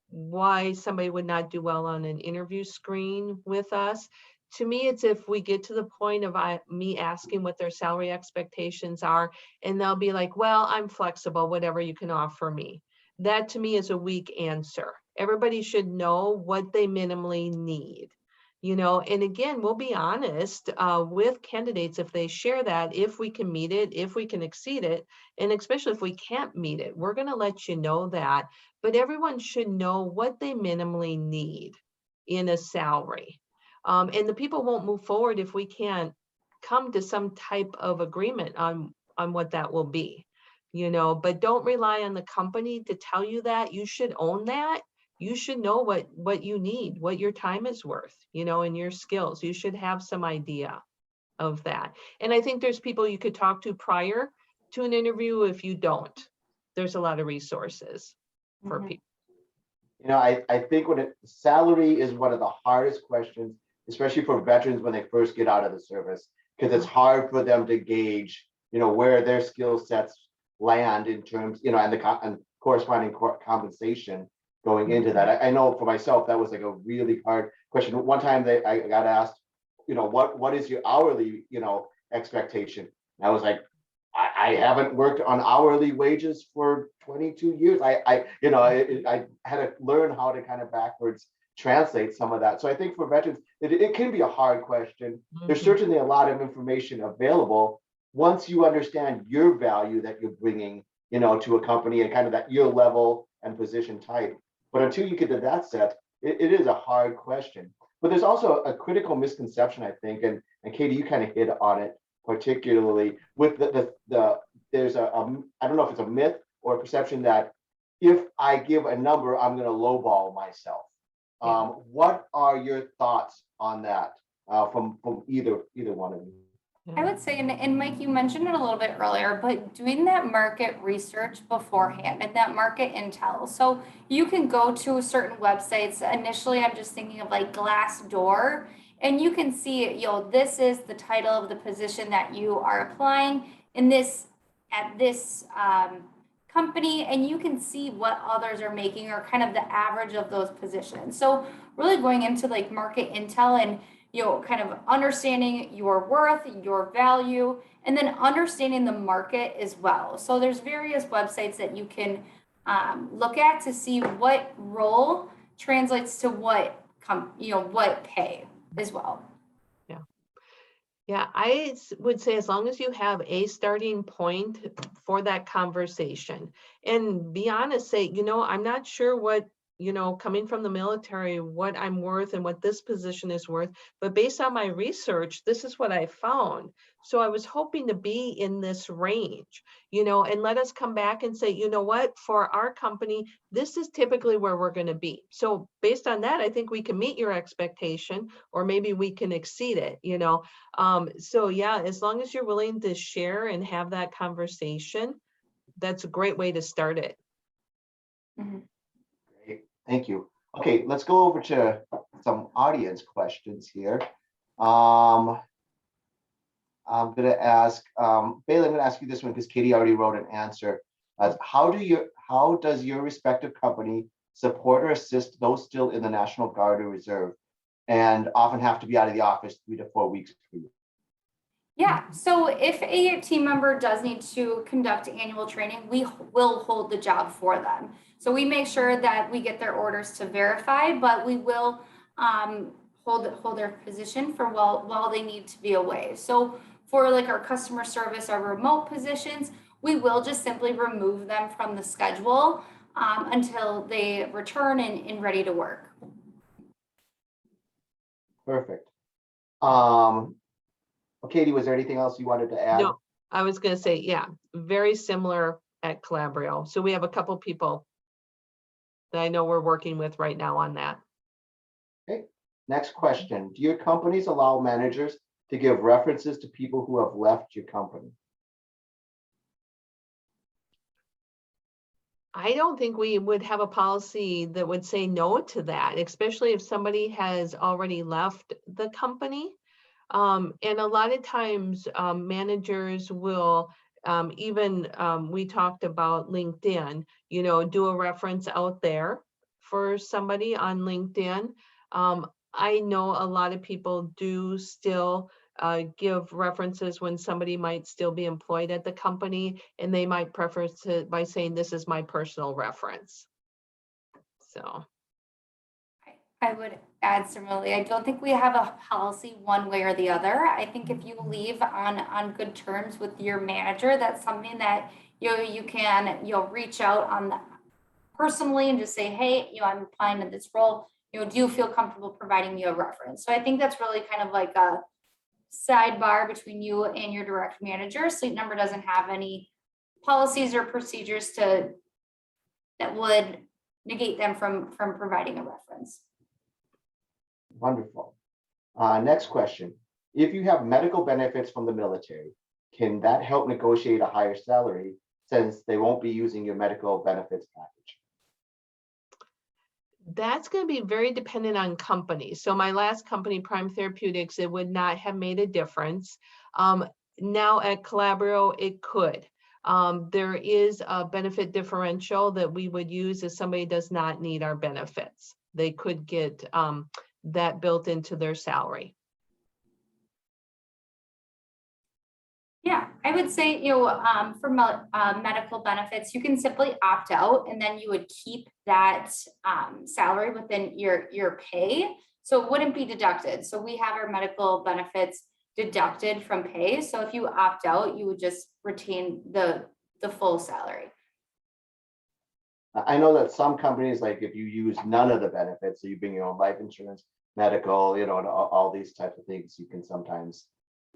why somebody would not do well on an interview screen with us. To me, it's if we get to the point of me asking what their salary expectations are, and they'll be like, well, I'm flexible, whatever you can offer me. That to me is a weak answer. Everybody should know what they minimally need. And again, we'll be honest with candidates if they share that, if we can meet it, if we can exceed it, and especially if we can't meet it, we're going to let you know that. But everyone should know what they minimally need in a salary. And the people won't move forward if we can't come to some type of agreement on what that will be. But don't rely on the company to tell you that. You should own that. You should know what you need, what your time is worth, and your skills. You should have some idea of that. And I think there's people you could talk to prior to an interview. If you don't, there's a lot of resources for people. I think salary is one of the hardest questions, especially for veterans when they first get out of the service, because it's hard for them to gauge, where their skill sets land in terms, and corresponding compensation going into that. I know for myself, that was like a really hard question. One time I got asked, what is your hourly, expectation? And I was like, I haven't worked on hourly wages for 22 years. I had to learn how to kind of backwards translate some of that. So I think for veterans, it can be a hard question. There's certainly a lot of information available once you understand your value that you're bringing, to a company and kind of that your level and position type. But until you get to that set, it is a hard question. But there's also a critical misconception, I think, and Katie, you kind of hit on it, particularly with there's I don't know if it's a myth or a perception that if I give a number, I'm going to lowball myself. Yeah. What are your thoughts on that from either one of you? I would say, and Mike, you mentioned it a little bit earlier, but doing that market research beforehand and that market intel. So you can go to certain websites. Initially, I'm just thinking of like Glassdoor, and you can see, this is the title of the position that you are applying in this at this company, and you can see what others are making or kind of the average of those positions. So really going into like market intel and kind of understanding your worth, your value, and then understanding the market as well. So there's various websites that you can look at to see what role translates to what what pay as well. Yeah, would say as long as you have a starting point for that conversation, and be honest, say, I'm not sure what, coming from the military, what I'm worth and what this position is worth, but based on my research, this is what I found. So I was hoping to be in this range, and let us come back and say, you know what, for our company, this is typically where we're going to be. So based on that, I think we can meet your expectation, or maybe we can exceed it, so yeah, as long as you're willing to share and have that conversation, that's a great way to start it. Mhm. Great, thank you. Okay, let's go over to some audience questions here. I'm going to ask Bailey. I'm going to ask you this one because Katie already wrote an answer. How does your respective company support or assist those still in the National Guard or Reserve and often have to be out of the office 3 to 4 weeks per year? Yeah, so if a team member does need to conduct annual training, we will hold the job for them. So we make sure that we get their orders to verify, but we will hold their position for while they need to be away. So for like our customer service, our remote positions, we will just simply remove them from the schedule until they return and ready to work. Perfect. Katie, was there anything else you wanted to add? No, I was going to say, yeah, very similar at Calabrio. So we have a couple people that I know we're working with right now on that. Okay, next question. Do your companies allow managers to give references to people who have left your company? I don't think we would have a policy that would say no to that, especially if somebody has already left the company. And a lot of times managers will we talked about LinkedIn, do a reference out there for somebody on LinkedIn. I know a lot of people do still give references when somebody might still be employed at the company, and they might preface it by saying, this is my personal reference. So I would add similarly. I don't think we have a policy one way or the other. I think if you leave on good terms with your manager, that's something that you can reach out on personally and just say, hey, I'm applying to this role. Do you feel comfortable providing me a reference? So I think that's really kind of like a sidebar between you and your direct manager. Sleep Number doesn't have any policies or procedures that would negate them from providing a reference. Wonderful. Next question. If you have medical benefits from the military, can that help negotiate a higher salary since they won't be using your medical benefits package? That's going to be very dependent on companies. So my last company, Prime Therapeutics, it would not have made a difference. Now at Calabrio, it could. There is a benefit differential that we would use if somebody does not need our benefits. They could get that built into their salary. Yeah, I would say, for medical benefits, you can simply opt out and then you would keep that salary within your pay. So it wouldn't be deducted. So we have our medical benefits deducted from pay. So if you opt out, you would just retain the full salary. I know that some companies, like if you use none of the benefits, so you bring your own life insurance, medical, and all these types of things, you can sometimes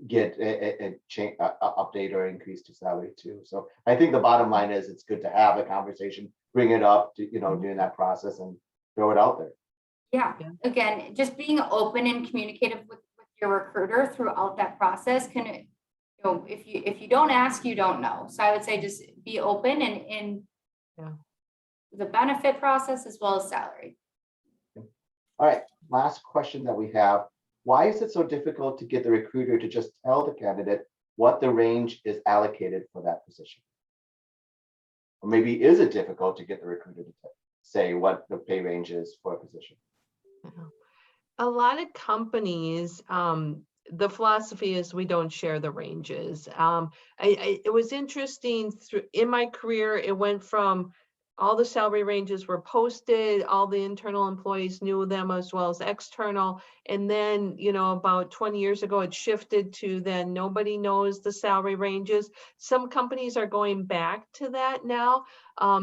get a change, update or increase to salary too. So I think the bottom line is it's good to have a conversation, bring it up, to, during that process and throw it out there. Yeah, Yeah. again, just being open and communicative with your recruiter throughout that process can, if you don't ask, you don't know. So I would say just be open and Yeah. the benefit process as well as salary. All right, last question that we have. Why is it so difficult to get the recruiter to just tell the candidate what the range is allocated for that position? Or maybe is it difficult to get the recruiter to say what the pay range is for a position? A lot of companies, the philosophy is we don't share the ranges. It was interesting in my career, it went from all the salary ranges were posted, all the internal employees knew them as well as external. And then, about 20 years ago, it shifted to then nobody knows the salary ranges. Some companies are going back to that now.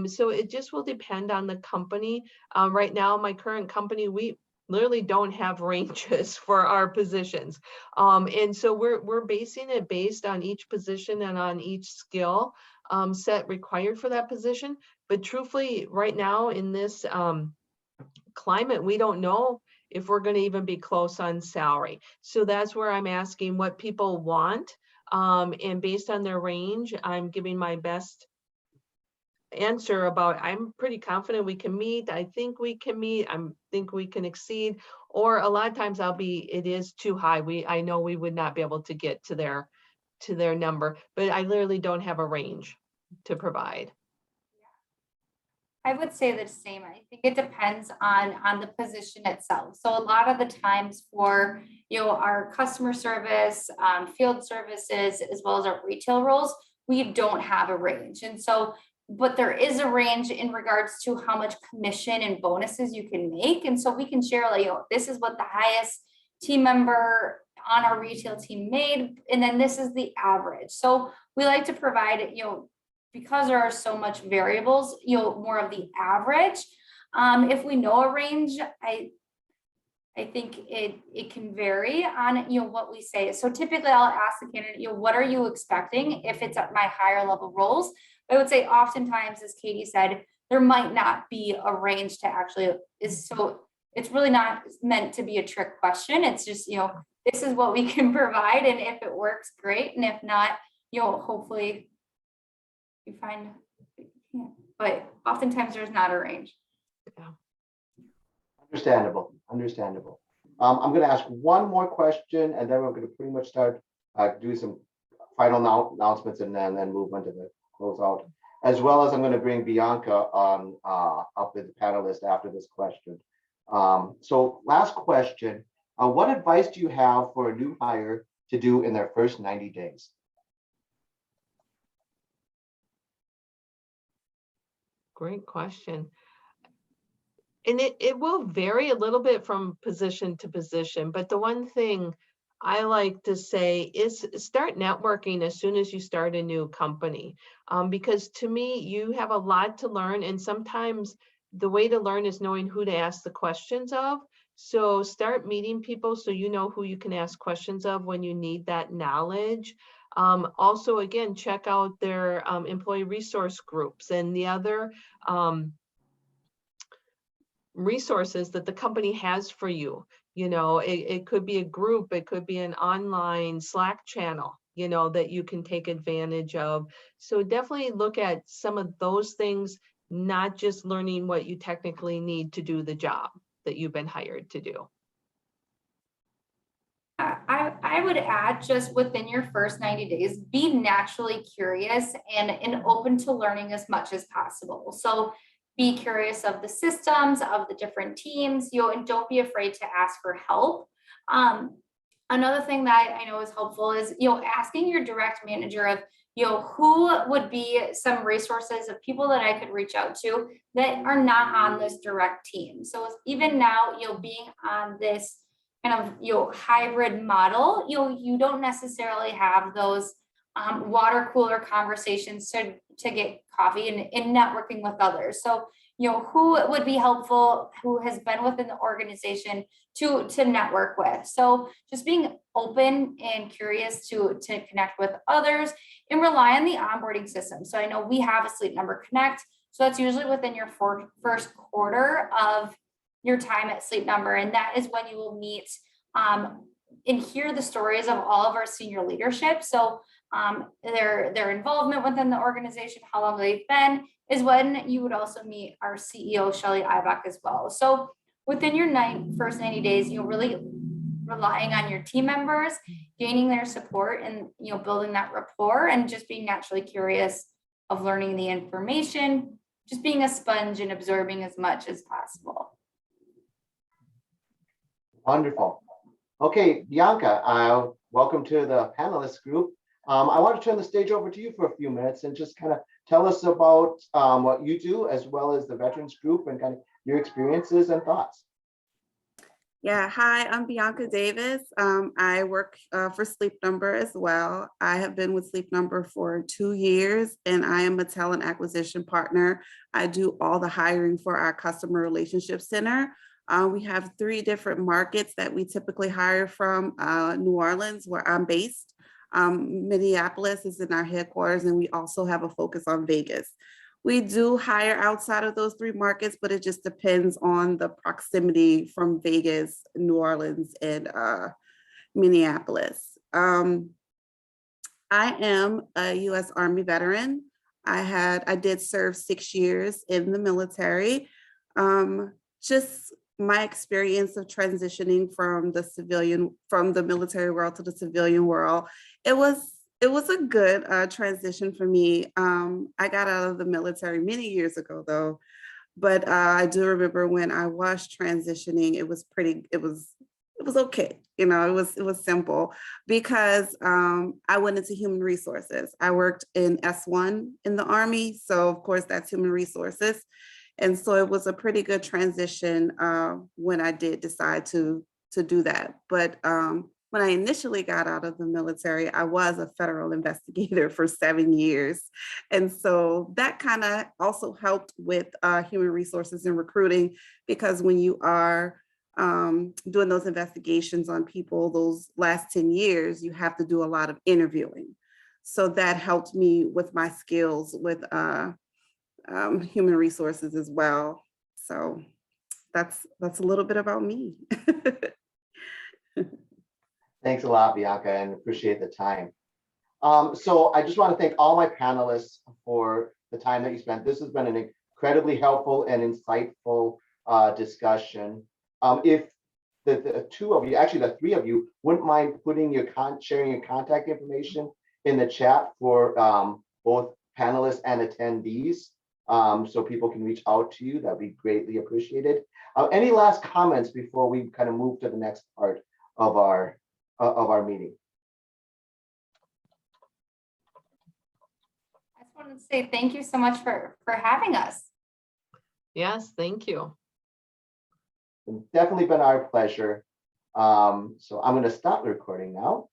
So it just will depend on the company. Right now, my current company, we literally don't have ranges for our positions. And so we're basing it based on each position and on each skill set required for that position. But truthfully, right now in this climate, we don't know if we're going to even be close on salary. So that's where I'm asking what people want. And based on their range, I'm giving my best answer about I'm pretty confident we can meet. I think we can meet. I think we can exceed. Or a lot of times it is too high. I know we would not be able to get to their number, but I literally don't have a range to provide. I would say the same. I think it depends on the position itself. So a lot of the times for our customer service, field services, as well as our retail roles, we don't have a range. And so, but there is a range in regards to how much commission and bonuses you can make. And so we can share this is what the highest team member on our retail team made, and then this is the average. So we like to provide because there are so much variables, more of the average. If we know a range, I think it can vary on what we say. So typically I'll ask the candidate, what are you expecting if it's at my higher level roles? I would say oftentimes, as Katie said, there might not be a range to actually so it's really not meant to be a trick question. It's just, this is what we can provide. And if it works, great. And if not, hopefully you find, but oftentimes there's not a range. Yeah. Understandable. I'm going to ask one more question, and then we're going to pretty much start doing some final announcements and then move on to the closeout. As well as I'm going to bring Bianca on up as a panelist after this question. So last question, what advice do you have for a new hire to do in their first 90 days? Great question. And it will vary a little bit from position to position, but the one thing I like to say is start networking as soon as you start a new company. Because to me, you have a lot to learn, and sometimes the way to learn is knowing who to ask the questions of. So start meeting people so you know who you can ask questions of when you need that knowledge. Also, again, check out their employee resource groups and the other resources that the company has for you. It could be a group, it could be an online Slack channel, that you can take advantage of. So definitely look at some of those things, not just learning what you technically need to do the job that you've been hired to do. I would add, just within your first 90 days, be naturally curious and open to learning as much as possible. So be curious of the systems, of the different teams, and don't be afraid to ask for help. Another thing that I know is helpful is, asking your direct manager of, who would be some resources of people that I could reach out to that are not on this direct team. So even now, being on this kind of, hybrid model, you don't necessarily have those water cooler conversations to get coffee and networking with others. So, who would be helpful, who has been within the organization to network with. So just being open and curious to connect with others and rely on the onboarding system. So I know we have a Sleep Number Connect. So that's usually within your first quarter of your time at Sleep Number. And that is when you will meet and hear the stories of all of our senior leadership. So their involvement within the organization, how long they've been, is when you would also meet our CEO, Shelly Ibach, as well. So within your first 90 days, really relying on your team members, gaining their support, and building that rapport, and just being naturally curious of learning the information, just being a sponge and absorbing as much as possible. Wonderful. Okay, Bianca, welcome to the panelist group. I want to turn the stage over to you for a few minutes and just kind of tell us about what you do, as well as the Veterans Group, and kind of your experiences and thoughts. Yeah, hi, I'm Bianca Davis. I work for Sleep Number as well. I have been with Sleep Number for 2 years, and I am a talent acquisition partner. I do all the hiring for our Customer Relationship Center. We have 3 different markets that we typically hire from. New Orleans, where I'm based. Minneapolis is in our headquarters, and we also have a focus on Vegas. We do hire outside of those 3 markets, but it just depends on the proximity from Vegas, New Orleans, and Minneapolis. I am a U.S. Army veteran. I did serve 6 years in the military. Just my experience of transitioning from the military world to the civilian world, it was a good transition for me. I got out of the military many years ago, though, but I do remember when I was transitioning, it was okay. It was simple because I went into human resources. I worked in S1 in the Army, so of course that's human resources. And so it was a pretty good transition when I did decide to do that. But when I initially got out of the military, I was a federal investigator for 7 years. And so that kind of also helped with human resources and recruiting, because when you are doing those investigations on people those last 10 years, you have to do a lot of interviewing. So that helped me with my skills with human resources as well. So that's a little bit about me. Thanks a lot, Bianca, and appreciate the time. So I just want to thank all my panelists for the time that you spent. This has been an incredibly helpful and insightful discussion. If the 2 of you, actually the 3 of you, wouldn't mind putting sharing your contact information in the chat for both panelists and attendees, so people can reach out to you, that'd be greatly appreciated. Any last comments before we kind of move to the next part of our meeting? I just wanted to say thank you so much for having us. Yes, thank you. It's definitely been our pleasure. So I'm going to stop the recording now.